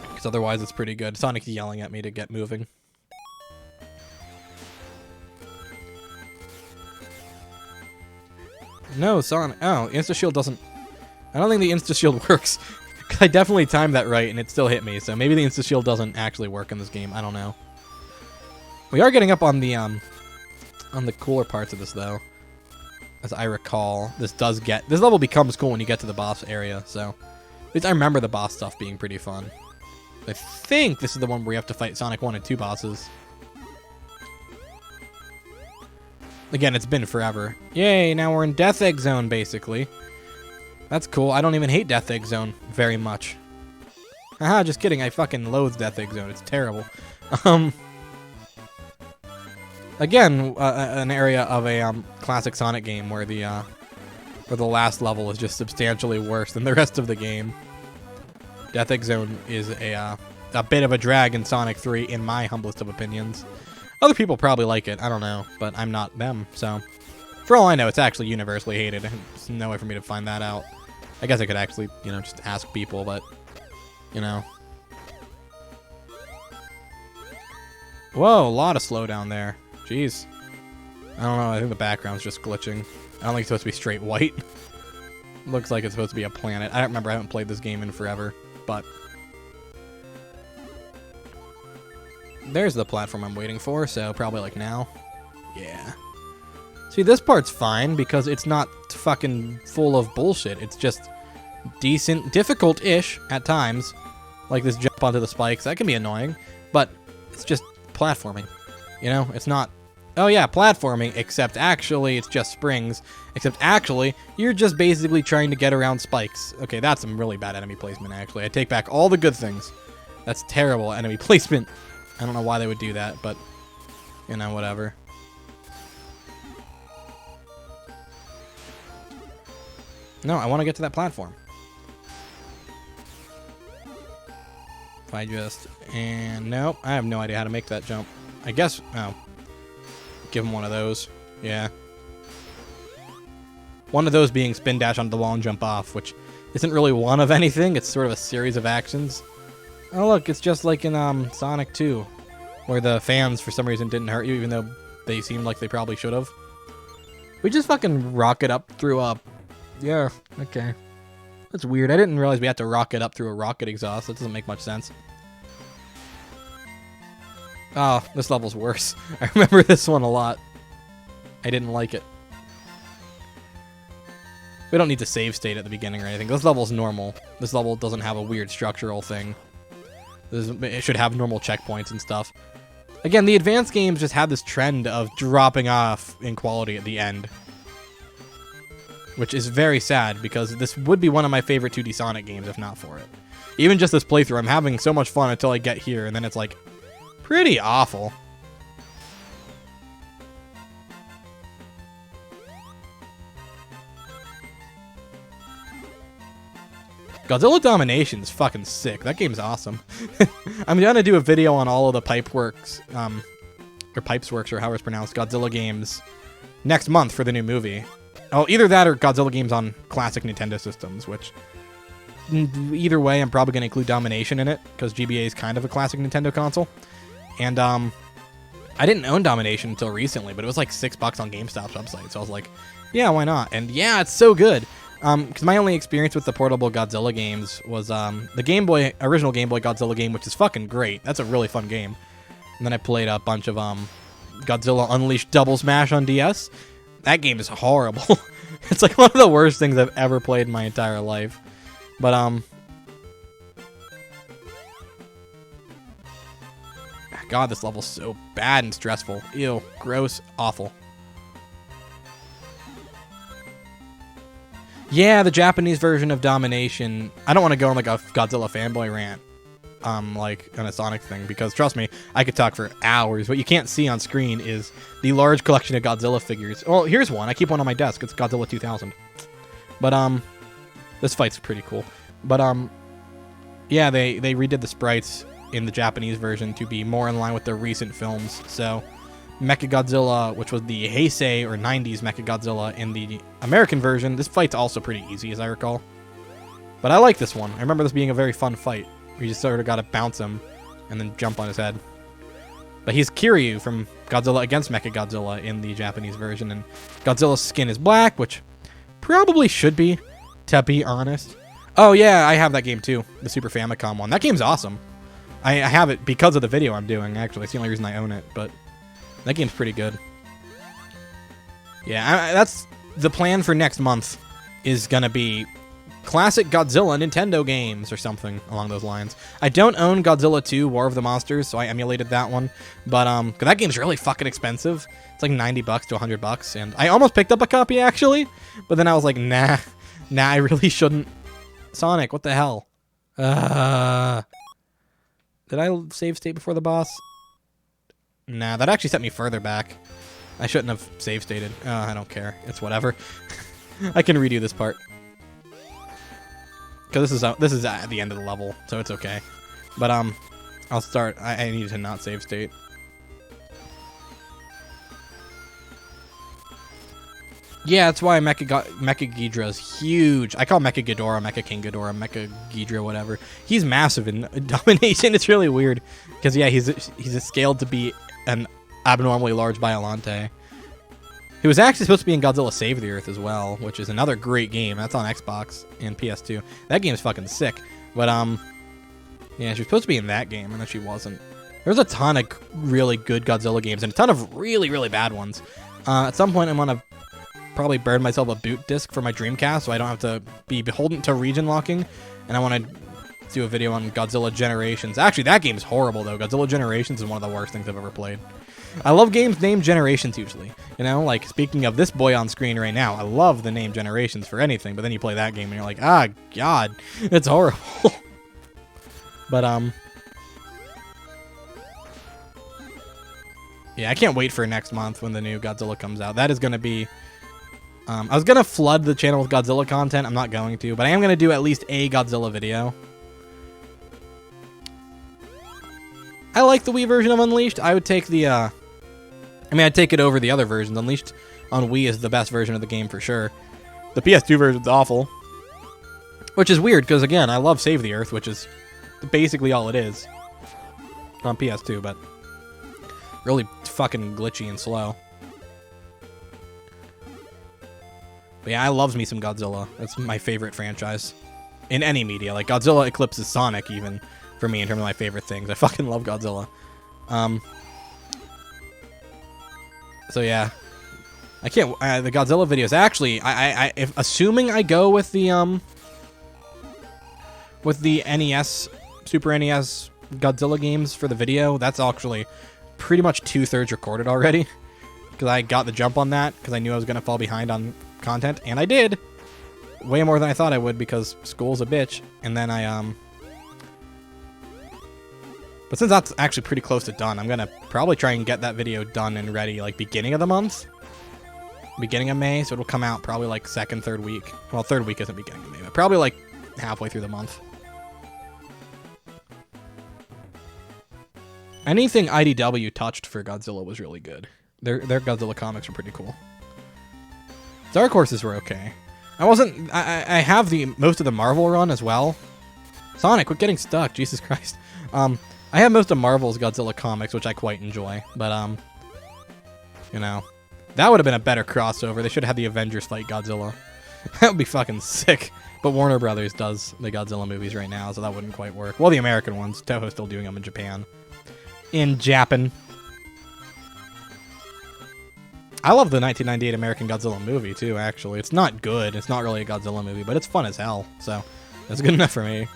A: Because otherwise it's pretty good. Sonic's yelling at me to get moving. No, Sonic. Oh, Insta-Shield doesn't... I don't think the Insta-Shield works. I definitely timed that right, and it still hit me, so maybe the Insta-Shield doesn't actually work in this game. I don't know. We are getting up on the cooler parts of this, though. As I recall, this level becomes cool when you get to the boss area, so... At least I remember the boss stuff being pretty fun. I think this is the one where you have to fight Sonic 1 and 2 bosses. Again, it's been forever. Yay, now we're in Death Egg Zone, basically. That's cool. I don't even hate Death Egg Zone very much. Haha, just kidding. I fucking loathe Death Egg Zone. It's terrible. Again, an area of a classic Sonic game where the last level is just substantially worse than the rest of the game. Death Egg Zone is a bit of a drag in Sonic 3, in my humblest of opinions. Other people probably like it. I don't know, but I'm not them, so... For all I know, it's actually universally hated. There's no way for me to find that out. I guess I could actually, you know, just ask people, but, you know. Whoa, a lot of slowdown there. Jeez. I don't know, I think the background's just glitching. I don't think it's supposed to be straight white. Looks like it's supposed to be a planet. I don't remember, I haven't played this game in forever, but... There's the platform I'm waiting for, so probably like now. Yeah. See, this part's fine because it's not fucking full of bullshit. It's just decent, difficult-ish at times. Like this jump onto the spikes. That can be annoying, but it's just platforming. You know, it's not, oh yeah, platforming, except actually it's just springs. Except actually, you're just basically trying to get around spikes. Okay, that's some really bad enemy placement, actually. I take back all the good things. That's terrible enemy placement. I don't know why they would do that, but, you know, whatever. No, I want to get to that platform. If I just... And nope, I have no idea how to make that jump. I guess... Oh. Give him one of those. Yeah. One of those being spin dash onto the wall and jump off, which isn't really one of anything. It's sort of a series of actions. Oh, look, it's just like in Sonic 2, where the fans, for some reason, didn't hurt you, even though they seemed like they probably should have. We just fucking rocket up through a... Yeah, okay. That's weird. I didn't realize we had to rocket up through a rocket exhaust. That doesn't make much sense. Oh, this level's worse. I remember this one a lot. I didn't like it. We don't need to save state at the beginning or anything. This level's normal. This level doesn't have a weird structural thing. It should have normal checkpoints and stuff. Again, the advanced games just have this trend of dropping off in quality at the end, which is very sad because this would be one of my favorite 2D Sonic games if not for it. Even just this playthrough, I'm having so much fun until I get here, and then it's like pretty awful. Godzilla Domination is fucking sick. That game's awesome. I'm gonna do a video on all of the Pipeworks, or Pipesworks, or how it's pronounced, Godzilla games next month for the new movie. Oh, either that or Godzilla games on classic Nintendo systems, which either way, I'm probably gonna include Domination in it because GBA is kind of a classic Nintendo console. And I didn't own Domination until recently, but it was like $6 on GameStop's website, so I was like, yeah, why not? And yeah, it's so good. Because my only experience with the portable Godzilla games was the original Game Boy Godzilla game, which is fucking great. That's a really fun game. And then I played a bunch of Godzilla Unleashed Double Smash on DS. That game is horrible. It's like one of the worst things I've ever played in my entire life. But God, this level's so bad and stressful. Ew, gross, awful. Yeah, the Japanese version of Domination. I don't want to go on like a Godzilla fanboy rant, like on a Sonic thing, because trust me, I could talk for hours. What you can't see on screen is the large collection of Godzilla figures. Well, here's one. I keep one on my desk. It's Godzilla 2000. But this fight's pretty cool. But yeah, they redid the sprites in the Japanese version to be more in line with their recent films. So Mechagodzilla, which was the Heisei or 90s Mechagodzilla in the American version, this fight's also pretty easy, as I recall. But I like this one. I remember this being a very fun fight, where you just sort of got to bounce him and then jump on his head. But he's Kiryu from Godzilla against Mechagodzilla in the Japanese version, and Godzilla's skin is black, which probably should be, to be honest. Oh yeah, I have that game too, the Super Famicom one. That game's awesome. I have it because of the video I'm doing, actually. It's the only reason I own it, but that game's pretty good. Yeah, that's the plan for next month, is gonna be classic Godzilla Nintendo games or something along those lines. I don't own Godzilla 2 War of the Monsters, so I emulated that one. But 'cause that game's really fucking expensive. It's like $90 to $100, and I almost picked up a copy actually, but then I was like, nah, I really shouldn't. Sonic, what the hell? Did I save state before the boss? Nah, that actually set me further back. I shouldn't have save stated. I don't care. It's whatever. I can redo this part. Because this is at the end of the level, so it's okay. But I'll start. I need to not save state. Yeah, that's why Mecha Ghidorah is huge. I call Mecha Ghidorah, Mecha King Ghidorah, Mecha Ghidorah, whatever. He's massive in Domination. It's really weird because yeah, he's scaled to be an abnormally large Biollante. He was actually supposed to be in Godzilla Save the Earth as well, which is another great game. That's on Xbox and PS2. That game's fucking sick. But yeah, she was supposed to be in that game, and then she wasn't. There's a ton of really good Godzilla games and a ton of really, really bad ones. At some point, I'm gonna probably burn myself a boot disc for my Dreamcast, so I don't have to be beholden to region locking. And I want to do a video on Godzilla Generations. Actually, that game's horrible though. Godzilla Generations is one of the worst things I've ever played. I love games named Generations usually. You know, like speaking of this boy on screen right now, I love the name Generations for anything, but then you play that game and you're like, ah, God, it's horrible. But yeah, I can't wait for next month when the new Godzilla comes out. That is going to be I was going to flood the channel with Godzilla content. I'm not going to, but I am going to do at least a Godzilla video. I like the Wii version of Unleashed. I would take the, I'd take it over the other versions. Unleashed on Wii is the best version of the game for sure. The PS2 version's awful. Which is weird, because again, I love Save the Earth, which is basically all it is on PS2, but really fucking glitchy and slow. But yeah, I loves me some Godzilla. That's my favorite franchise in any media. Like Godzilla eclipses Sonic even for me in terms of my favorite things. I fucking love Godzilla. So yeah, I can't. The Godzilla videos. Actually, if assuming I go with the NES, Super NES Godzilla games for the video, that's actually pretty much 2/3 recorded already. Because I got the jump on that because I knew I was gonna fall behind on content, and I did. Way more than I thought I would because school's a bitch. And then but since that's actually pretty close to done, I'm gonna probably try and get that video done and ready like beginning of the month. Beginning of May, so it'll come out probably like second, third week. Well, third week isn't beginning of May, but probably like halfway through the month. Anything IDW touched for Godzilla was really good. Their Godzilla comics were pretty cool. Dark Horses were okay. I have most of the Marvel run as well. Sonic, quit getting stuck, Jesus Christ. I have most of Marvel's Godzilla comics, which I quite enjoy, but you know, that would have been a better crossover. They should have had the Avengers fight Godzilla. That would be fucking sick. But Warner Brothers does the Godzilla movies right now, so that wouldn't quite work. Well, the American ones. Toho's still doing them in Japan. In Japan. I love the 1998 American Godzilla movie, too, actually. It's not good. It's not really a Godzilla movie, but it's fun as hell. So, that's good enough for me.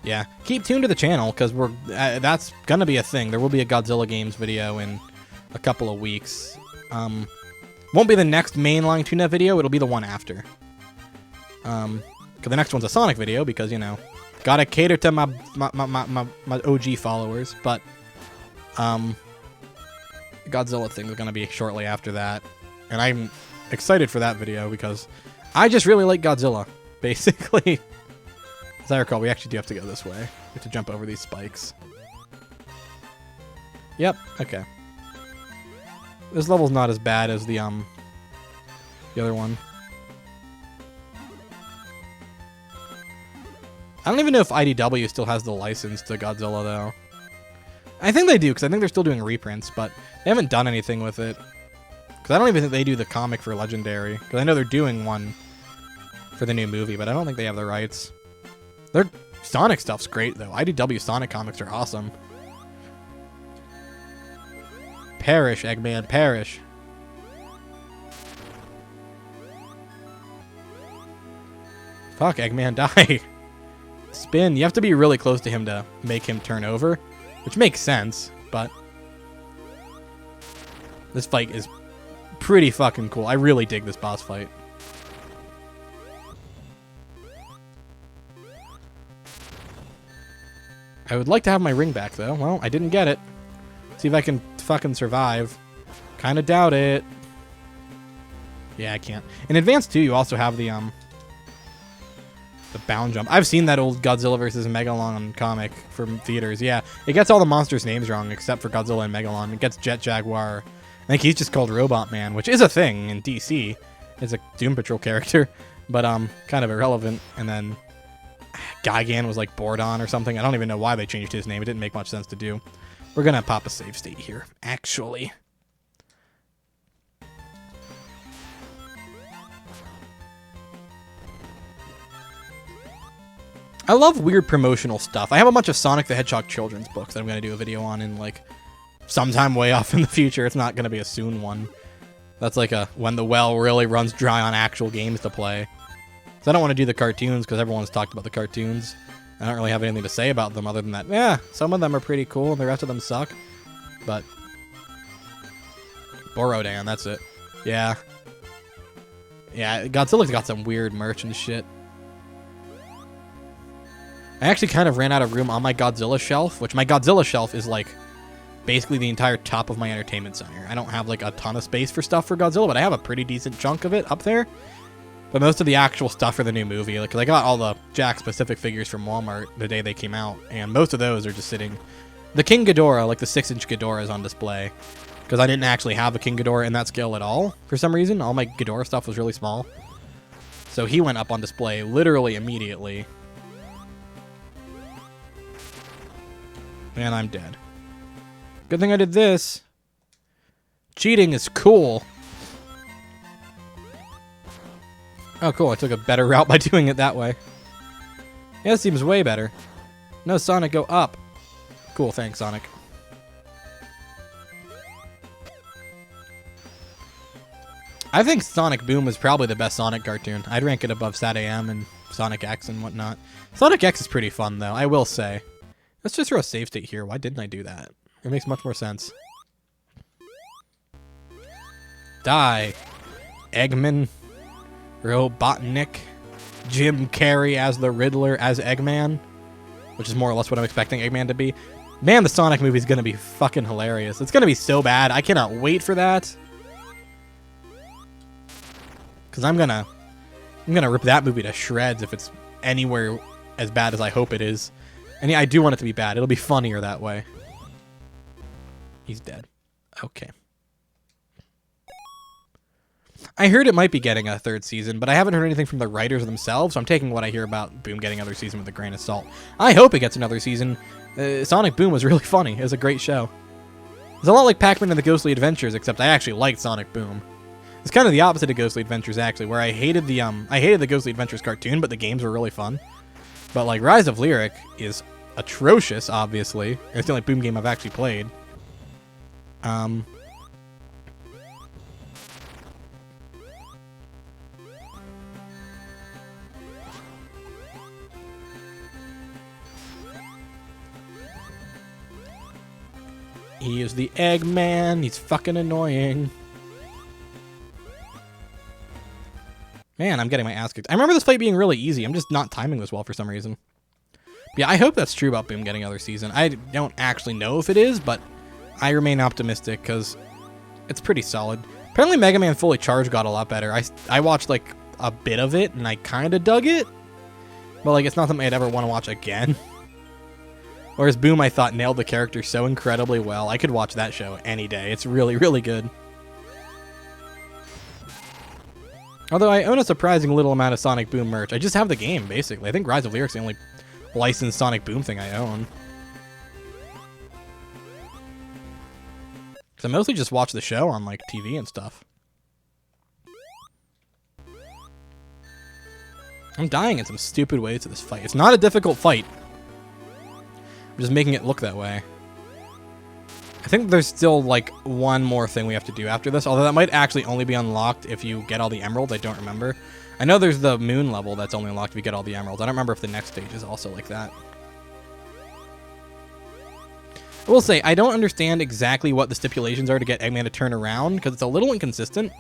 A: Yeah, keep tuned to the channel, because that's going to be a thing. There will be a Godzilla Games video in a couple of weeks. Won't be the next main LyingTuna video, it'll be the one after. Because the next one's a Sonic video, because, you know, gotta cater to my OG followers, but, Godzilla thing is going to be shortly after that. And I'm excited for that video, because I just really like Godzilla, basically. As I recall, we actually do have to go this way. We have to jump over these spikes. Yep, okay. This level's not as bad as the other one. I don't even know if IDW still has the license to Godzilla, though. I think they do, because I think they're still doing reprints, but they haven't done anything with it. Because I don't even think they do the comic for Legendary. Because I know they're doing one for the new movie, but I don't think they have the rights. Their Sonic stuff's great, though. IDW Sonic comics are awesome. Perish, Eggman, perish. Fuck, Eggman, die. Spin. You have to be really close to him to make him turn over, which makes sense, but this fight is pretty fucking cool. I really dig this boss fight. I would like to have my ring back, though. Well, I didn't get it. See if I can fucking survive. Kind of doubt it. Yeah, I can't. In Advance 2, you also have the bound jump. I've seen that old Godzilla vs. Megalon comic from theaters. Yeah, it gets all the monsters' names wrong except for Godzilla and Megalon. It gets Jet Jaguar. I think he's just called Robot Man, which is a thing in DC. It's a Doom Patrol character, but kind of irrelevant. And then Gigan was like Bordon or something. I don't even know why they changed his name. It didn't make much sense to do. We're gonna pop a save state here, actually. I love weird promotional stuff. I have a bunch of Sonic the Hedgehog children's books that I'm going to do a video on in, like, sometime way off in the future. It's not going to be a soon one. That's like a when the well really runs dry on actual games to play. So I don't want to do the cartoons because everyone's talked about the cartoons. I don't really have anything to say about them other than that, yeah, some of them are pretty cool and the rest of them suck. But Borodan, that's it. Yeah. Yeah, Godzilla's got some weird merch and shit. I actually kind of ran out of room on my Godzilla shelf, which my Godzilla shelf is like basically the entire top of my entertainment center. I don't have like a ton of space for stuff for Godzilla, but I have a pretty decent chunk of it up there. But most of the actual stuff for the new movie, like, 'cause I got all the Jack specific figures from Walmart the day they came out, and most of those are just sitting. The King Ghidorah, like the 6-inch Ghidorah, is on display because I didn't actually have a King Ghidorah in that scale at all for some reason. All my Ghidorah stuff was really small, so he went up on display literally immediately. And I'm dead. Good thing I did this. Cheating is cool. Oh, cool. I took a better route by doing it that way. Yeah, it seems way better. No, Sonic, go up. Cool, thanks, Sonic. I think Sonic Boom is probably the best Sonic cartoon. I'd rank it above Sat AM and Sonic X and whatnot. Sonic X is pretty fun, though, I will say. Let's just throw a save state here. Why didn't I do that? It makes much more sense. Die. Eggman. Robotnik. Jim Carrey as the Riddler as Eggman. Which is more or less what I'm expecting Eggman to be. Man, the Sonic movie is going to be fucking hilarious. It's going to be so bad. I cannot wait for that. Because I'm gonna rip that movie to shreds if it's anywhere as bad as I hope it is. And yeah, I do want it to be bad. It'll be funnier that way. He's dead. Okay. I heard it might be getting a third season, but I haven't heard anything from the writers themselves, so I'm taking what I hear about Boom getting another season with a grain of salt. I hope it gets another season. Sonic Boom was really funny. It was a great show. It's a lot like Pac-Man and the Ghostly Adventures, except I actually liked Sonic Boom. It's kind of the opposite of Ghostly Adventures, actually, where I hated the Ghostly Adventures cartoon, but the games were really fun. But like Rise of Lyric is atrocious, obviously. It's the only Boom game I've actually played. He is the Eggman. He's fucking annoying. Man, I'm getting my ass kicked. I remember this fight being really easy. I'm just not timing this well for some reason. But yeah, I hope that's true about Boom getting another season. I don't actually know if it is, but I remain optimistic because it's pretty solid. Apparently Mega Man Fully Charged got a lot better. I watched like a bit of it and I kind of dug it. But like it's not something I'd ever want to watch again. Whereas Boom, I thought, nailed the character so incredibly well. I could watch that show any day. It's really, really good. Although I own a surprising little amount of Sonic Boom merch. I just have the game, basically. I think Rise of Lyric's the only licensed Sonic Boom thing I own. Because I mostly just watch the show on, like, TV and stuff. I'm dying in some stupid ways to this fight. It's not a difficult fight. I'm just making it look that way. I think there's still, like, one more thing we have to do after this, although that might actually only be unlocked if you get all the emeralds. I don't remember. I know there's the moon level that's only unlocked if you get all the emeralds. I don't remember if the next stage is also like that. I will say, I don't understand exactly what the stipulations are to get Eggman to turn around, because it's a little inconsistent.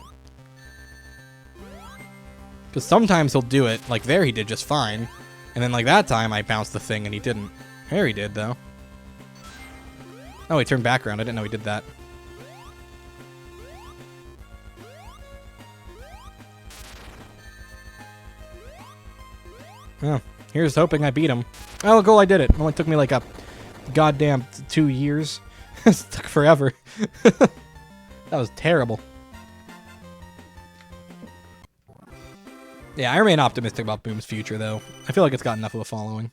A: Because sometimes he'll do it, like there he did just fine, and then like that time I bounced the thing and he didn't. Here he did, though. Oh, he turned back around. I didn't know he did that. Oh, here's hoping I beat him. Oh, goal, I did it. It only took me like a goddamn 2 years. It took forever. That was terrible. Yeah, I remain optimistic about Boom's future, though. I feel like it's got enough of a following.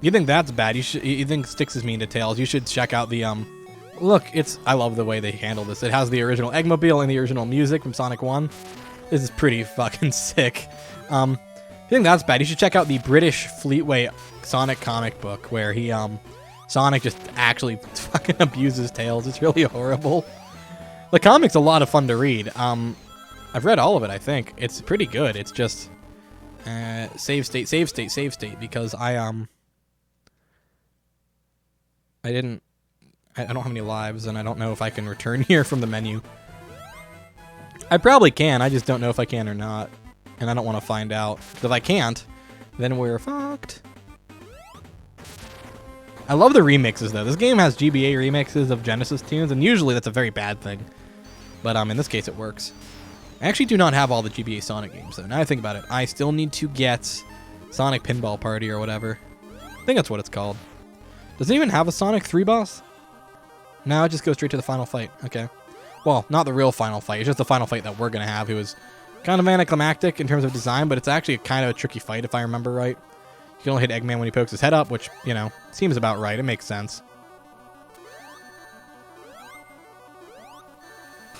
A: You think that's bad? You think Styx is mean to Tails? You should check out the Look, I love the way they handle this. It has the original Eggmobile and the original music from Sonic 1. This is pretty fucking sick. If you think that's bad, you should check out the British Fleetway Sonic comic book where Sonic just actually fucking abuses Tails. It's really horrible. The comic's a lot of fun to read. I've read all of it, I think. It's pretty good. It's just save state because I don't have any lives, and I don't know if I can return here from the menu. I probably can, I just don't know if I can or not. And I don't want to find out. Because if I can't, then we're fucked. I love the remixes, though. This game has GBA remixes of Genesis tunes, and usually that's a very bad thing. But in this case, it works. I actually do not have all the GBA Sonic games, though. Now I think about it, I still need to get Sonic Pinball Party or whatever. I think that's what it's called. Does it even have a Sonic 3 boss? No, it just goes straight to the final fight. Okay. Well, not the real final fight. It's just the final fight that we're going to have. It was kind of anticlimactic in terms of design, but it's actually kind of a tricky fight if I remember right. You can only hit Eggman when he pokes his head up, which, you know, seems about right. It makes sense.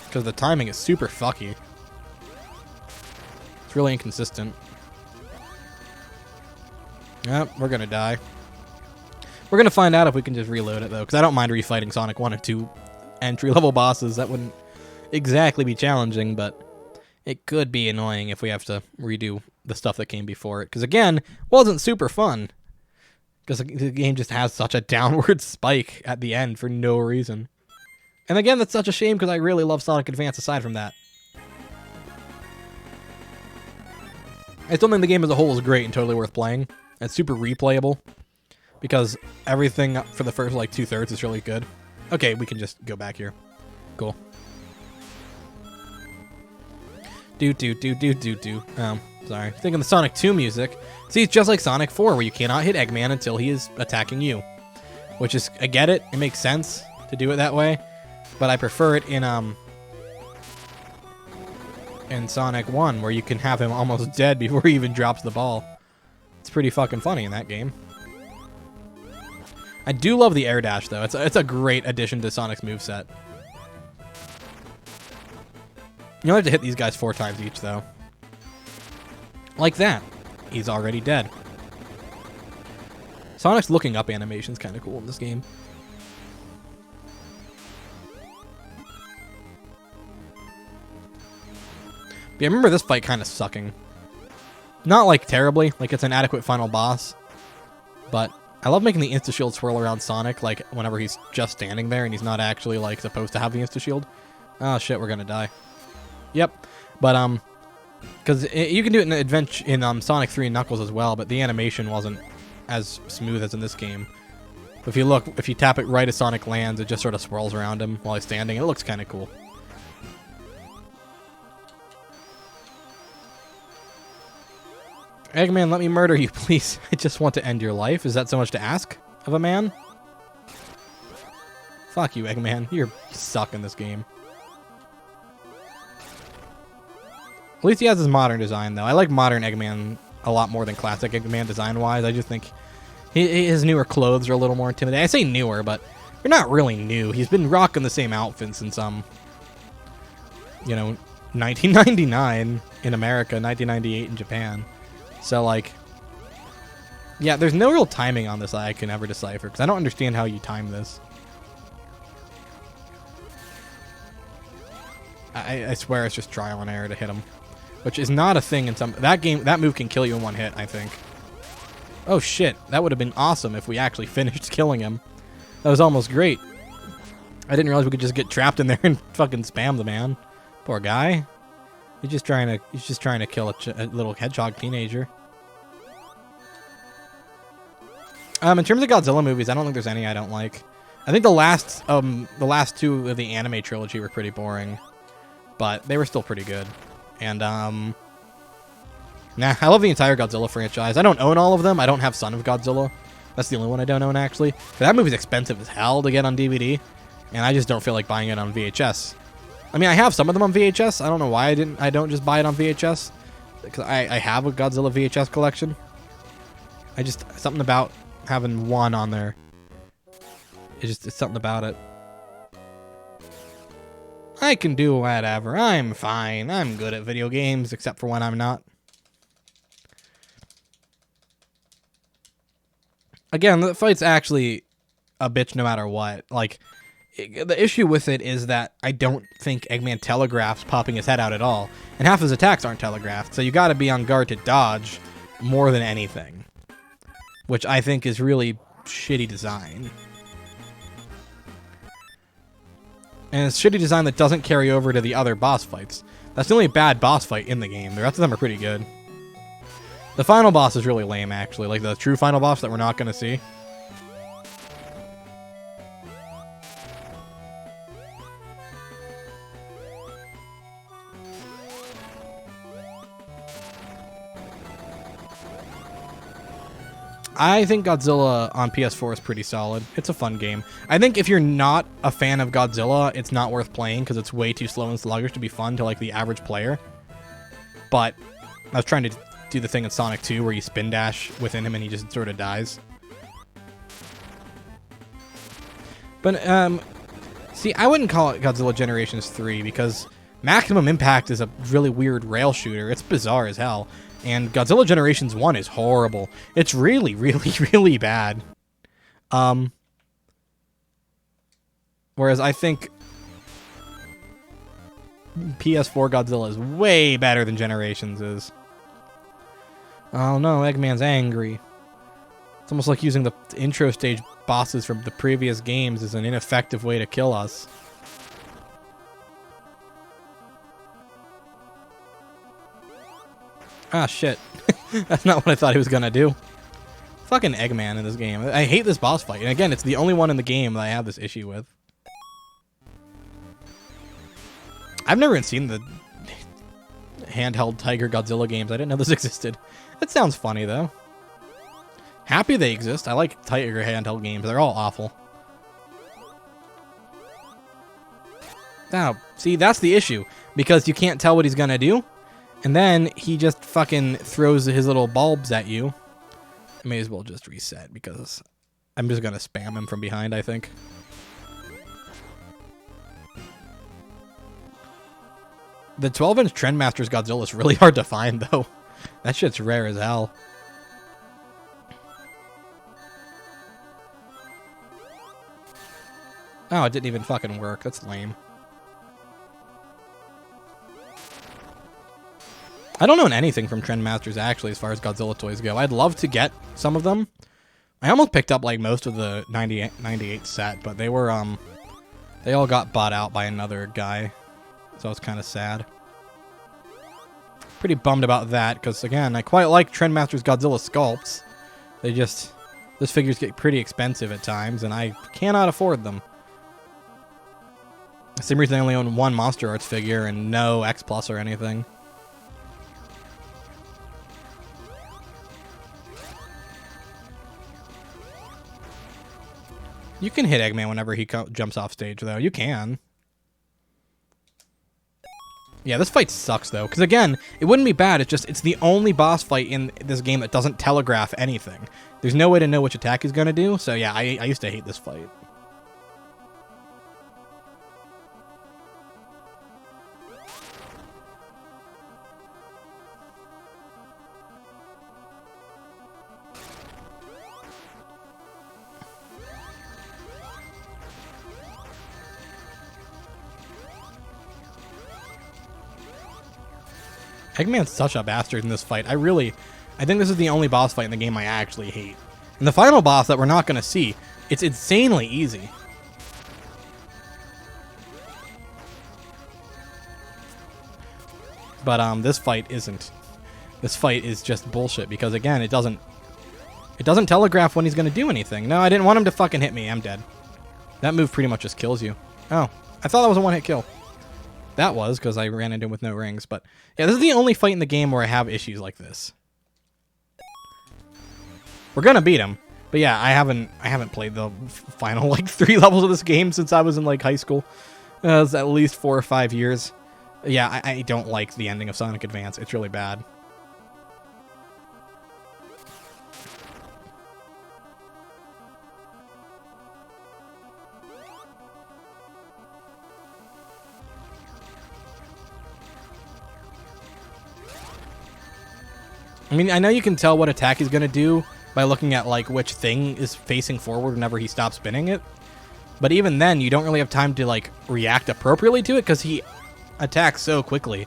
A: Because the timing is super fucky. It's really inconsistent. Yep, we're going to die. We're going to find out if we can just reload it, though, because I don't mind refighting Sonic 1 or 2 entry-level bosses. That wouldn't exactly be challenging, but it could be annoying if we have to redo the stuff that came before it. Because, again, wasn't super fun. Because the game just has such a downward spike at the end for no reason. And again, that's such a shame because I really love Sonic Advance aside from that. I still think the game as a whole is great and totally worth playing. It's super replayable because everything for the first, like, 2/3 is really good. Okay, we can just go back here. Cool. Sorry. Thinking the Sonic 2 music. See, it's just like Sonic 4, where you cannot hit Eggman until he is attacking you. Which is, I get it. It makes sense to do it that way. But I prefer it in Sonic 1, where you can have him almost dead before he even drops the ball. It's pretty fucking funny in that game. I do love the air dash, though. It's a great addition to Sonic's moveset. You only have to hit these guys 4 times each, though. Like that. He's already dead. Sonic's looking up animation's kind of cool in this game. But I remember this fight kind of sucking. Not, like, terribly. Like, it's an adequate final boss. But I love making the insta-shield swirl around Sonic, like, whenever he's just standing there and he's not actually, like, supposed to have the insta-shield. Oh, shit, we're gonna die. Yep. But, because you can do it in Sonic 3 and Knuckles as well, but the animation wasn't as smooth as in this game. But if you tap it right as Sonic lands, it just sort of swirls around him while he's standing. It looks kind of cool. Eggman, let me murder you, please. I just want to end your life. Is that so much to ask of a man? Fuck you, Eggman. You suck in this game. At least he has his modern design, though. I like modern Eggman a lot more than classic Eggman design-wise. I just think his newer clothes are a little more intimidating. I say newer, but they're not really new. He's been rocking the same outfit since, 1999 in America, 1998 in Japan. So, like, yeah, there's no real timing on this I can ever decipher, because I don't understand how you time this. I swear it's just trial and error to hit him. Which is not a thing in some... That move can kill you in one hit, I think. Oh, shit. That would have been awesome if we actually finished killing him. That was almost great. I didn't realize we could just get trapped in there and fucking spam the man. Poor guy. He's just trying to kill a little hedgehog teenager. In terms of Godzilla movies, I don't think there's any I don't like. I think the last 2 of the anime trilogy were pretty boring, but they were still pretty good. And nah, I love the entire Godzilla franchise. I don't own all of them. I don't have Son of Godzilla. That's the only one I don't own, actually. That movie's expensive as hell to get on DVD, and I just don't feel like buying it on VHS. I mean, I have some of them on VHS. I don't know why I don't just buy it on VHS. Because I have a Godzilla VHS collection. Something about having one on there. It's something about it. I can do whatever. I'm fine. I'm good at video games, except for when I'm not. Again, the fight's actually a bitch no matter what. Like, the issue with it is that I don't think Eggman telegraphs popping his head out at all. And half his attacks aren't telegraphed, so you gotta be on guard to dodge more than anything. Which I think is really shitty design. And it's shitty design that doesn't carry over to the other boss fights. That's the only bad boss fight in the game. The rest of them are pretty good. The final boss is really lame, actually. Like the true final boss that we're not going to see. I think Godzilla on PS4 is pretty solid. It's a fun game. I think if you're not a fan of Godzilla, it's not worth playing because it's way too slow and sluggish to be fun to like the average player. But I was trying to do the thing in Sonic 2 where you spin dash within him and he just sort of dies. But, see, I wouldn't call it Godzilla Generations 3 because Maximum Impact is a really weird rail shooter. It's bizarre as hell. And Godzilla Generations 1 is horrible. It's really, really, really bad. Whereas I think PS4 Godzilla is way better than Generations is. Oh no, Eggman's angry. It's almost like using the intro stage bosses from the previous games is an ineffective way to kill us. Ah, shit. That's not what I thought he was gonna do. Fucking Eggman in this game. I hate this boss fight. And again, it's the only one in the game that I have this issue with. I've never even seen the handheld Tiger Godzilla games. I didn't know this existed. It sounds funny, though. Happy they exist. I like Tiger handheld games. They're all awful. Now, see, that's the issue. Because you can't tell what he's gonna do. And then he just fucking throws his little bulbs at you. I may as well just reset because I'm just gonna spam him from behind, I think. The 12-inch Trendmasters Godzilla is really hard to find, though. That shit's rare as hell. Oh, it didn't even fucking work. That's lame. I don't own anything from Trendmasters, actually, as far as Godzilla toys go. I'd love to get some of them. I almost picked up, like, most of the 98 set, but they were, they all got bought out by another guy. So I was kind of sad. Pretty bummed about that, because, again, I quite like Trendmasters Godzilla sculpts. They just... Those figures get pretty expensive at times, and I cannot afford them. The same reason I only own one Monster Arts figure and no X Plus or anything. You can hit Eggman whenever he jumps off stage, though. You can. Yeah, this fight sucks, though. Because, again, it wouldn't be bad. It's just, it's the only boss fight in this game that doesn't telegraph anything. There's no way to know which attack he's going to do. So, yeah, I used to hate this fight. Eggman's such a bastard in this fight. I think this is the only boss fight in the game I actually hate. And the final boss that we're not going to see, it's insanely easy. But this fight isn't. This fight is just bullshit because, again, it doesn't telegraph when he's going to do anything. No, I didn't want him to fucking hit me. I'm dead. That move pretty much just kills you. Oh, I thought that was a one-hit kill. That was, because I ran into him with no rings. But, yeah, this is the only fight in the game where I have issues like this. We're going to beat him. But, yeah, I haven't played the final, like, 3 levels of this game since I was in, like, high school. It was at least 4 or 5 years. Yeah, I don't like the ending of Sonic Advance. It's really bad. I mean, I know you can tell what attack he's going to do by looking at, like, which thing is facing forward whenever he stops spinning it. But even then, you don't really have time to, like, react appropriately to it because he attacks so quickly.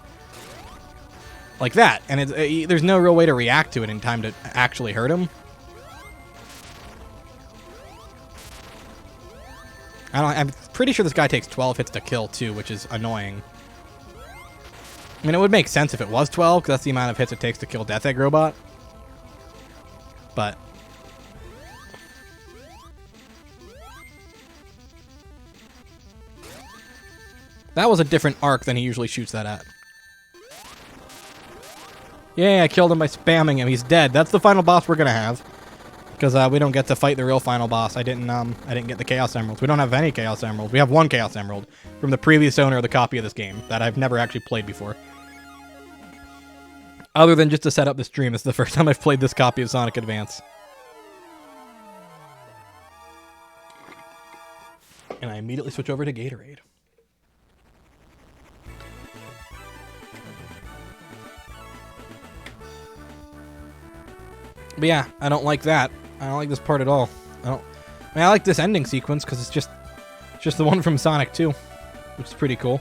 A: Like that. And there's no real way to react to it in time to actually hurt him. I'm pretty sure this guy takes 12 hits to kill, too, which is annoying. I mean, it would make sense if it was 12, because that's the amount of hits it takes to kill Death Egg Robot. But... that was a different arc than he usually shoots that at. Yeah, I killed him by spamming him. He's dead. That's the final boss we're going to have. Because we don't get to fight the real final boss. I didn't get the Chaos Emeralds. We don't have any Chaos Emeralds. We have one Chaos Emerald from the previous owner of the copy of this game that I've never actually played before. Other than just to set up this stream, this is the first time I've played this copy of Sonic Advance. And I immediately switch over to Gatorade. But yeah, I don't like that. I don't like this part at all. I like this ending sequence because it's just the one from Sonic 2, which is pretty cool.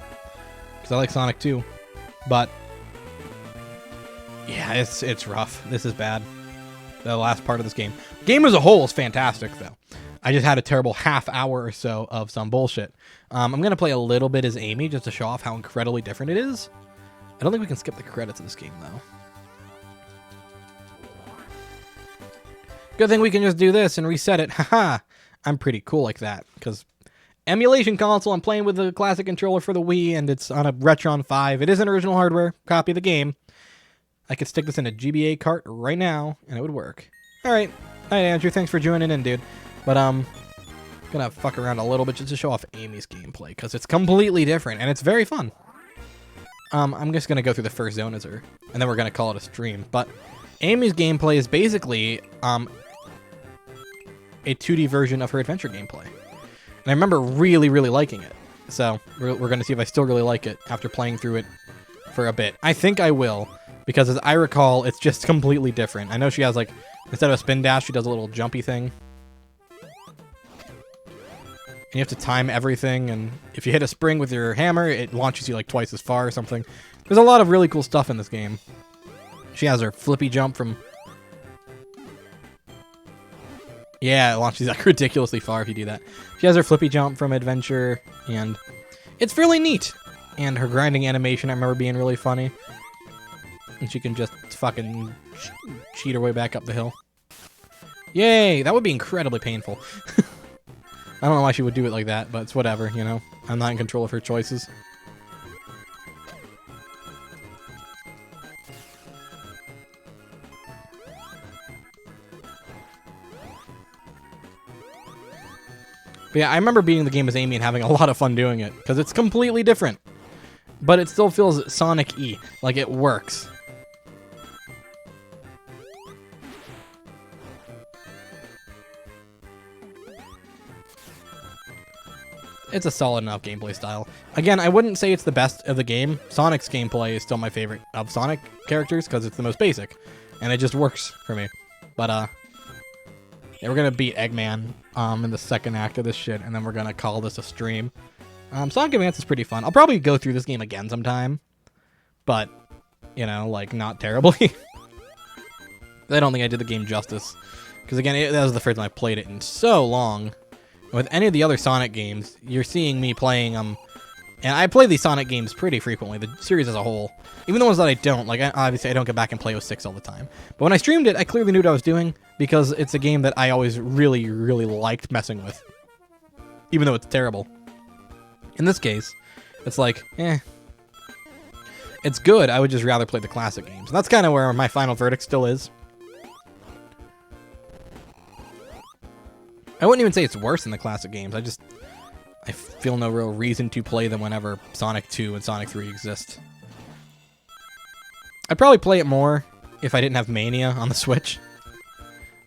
A: because I like Sonic too. But yeah, it's rough. This is bad. The last part of this game. Game as a whole is fantastic, though. I just had a terrible half hour or so of some bullshit. I'm going to play a little bit as Amy just to show off how incredibly different it is. I don't think we can skip the credits of this game, though. Good thing we can just do this and reset it. Haha! I'm pretty cool like that, because emulation console, I'm playing with the classic controller for the Wii, and it's on a Retron 5. It isn't original hardware. Copy of the game. I could stick this in a GBA cart right now, and it would work. Alright. Hi, Andrew. Thanks for joining in, dude. But, gonna fuck around a little bit just to show off Amy's gameplay, because it's completely different, and it's very fun. I'm just gonna go through the first zone as her, and then we're gonna call it a stream. But Amy's gameplay is basically, a 2D version of her adventure gameplay. And I remember really, really liking it. So, we're gonna see if I still really like it after playing through it for a bit. I think I will, because as I recall, it's just completely different. I know she has, like, instead of a spin dash, she does a little jumpy thing. And you have to time everything, and if you hit a spring with your hammer, it launches you like twice as far or something. There's a lot of really cool stuff in this game. She has her flippy jump from... Yeah, it launches you like ridiculously far if you do that. She has her flippy jump from Adventure, and it's really neat. And her grinding animation, I remember being really funny. And she can just fucking cheat her way back up the hill. Yay! That would be incredibly painful. I don't know why she would do it like that, but it's whatever, you know? I'm not in control of her choices. But yeah, I remember beating the game as Amy and having a lot of fun doing it, because it's completely different. But it still feels Sonic-y, like it works. It's a solid enough gameplay style. Again, I wouldn't say it's the best of the game. Sonic's gameplay is still my favorite of Sonic characters because it's the most basic. And it just works for me. But, yeah, we're going to beat Eggman in the second act of this shit, and then we're going to call this a stream. Sonic Advance is pretty fun. I'll probably go through this game again sometime. But, you know, like, not terribly. I don't think I did the game justice. Because, again, that was the first time I played it in so long. With any of the other Sonic games, you're seeing me playing them, and I play these Sonic games pretty frequently, the series as a whole. Even the ones that I don't, like, obviously I don't go back and play 06 all the time. But when I streamed it, I clearly knew what I was doing, because it's a game that I always really, really liked messing with. Even though it's terrible. In this case, it's like, eh. It's good, I would just rather play the classic games. And that's kind of where my final verdict still is. I wouldn't even say it's worse than the classic games. I feel no real reason to play them whenever Sonic 2 and Sonic 3 exist. I'd probably play it more if I didn't have Mania on the Switch.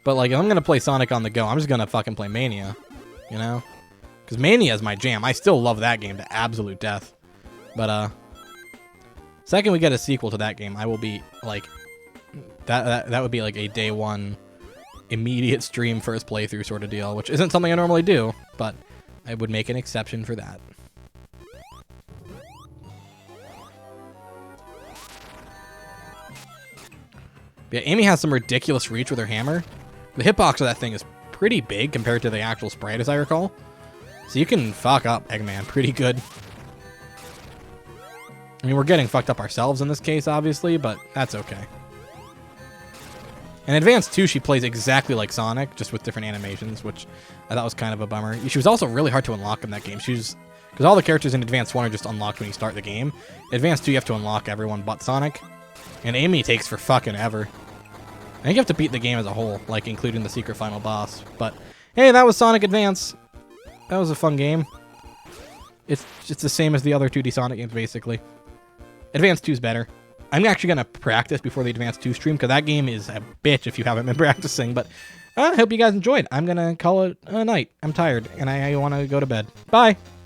A: But, like, if I'm going to play Sonic on the go, I'm just going to fucking play Mania, you know? Because Mania is my jam. I still love that game to absolute death. But, second we get a sequel to that game, I will be, like, that would be, like, a day one... immediate stream first playthrough sort of deal, which isn't something I normally do, but I would make an exception for that. Yeah, Amy has some ridiculous reach with her hammer. The hitbox of that thing is pretty big compared to the actual sprite, as I recall. So you can fuck up Eggman pretty good. I mean, we're getting fucked up ourselves in this case, obviously, but that's okay. In Advance 2, she plays exactly like Sonic, just with different animations, which I thought was kind of a bummer. She was also really hard to unlock in that game. Because all the characters in Advance 1 are just unlocked when you start the game. Advance 2, you have to unlock everyone but Sonic. And Amy takes for fucking ever. I think you have to beat the game as a whole, like including the secret final boss. But, hey, that was Sonic Advance. That was a fun game. It's just the same as the other 2D Sonic games, basically. Advance 2 is better. I'm actually going to practice before the Advance 2 stream, because that game is a bitch if you haven't been practicing. But I hope you guys enjoyed. I'm going to call it a night. I'm tired, and I want to go to bed. Bye!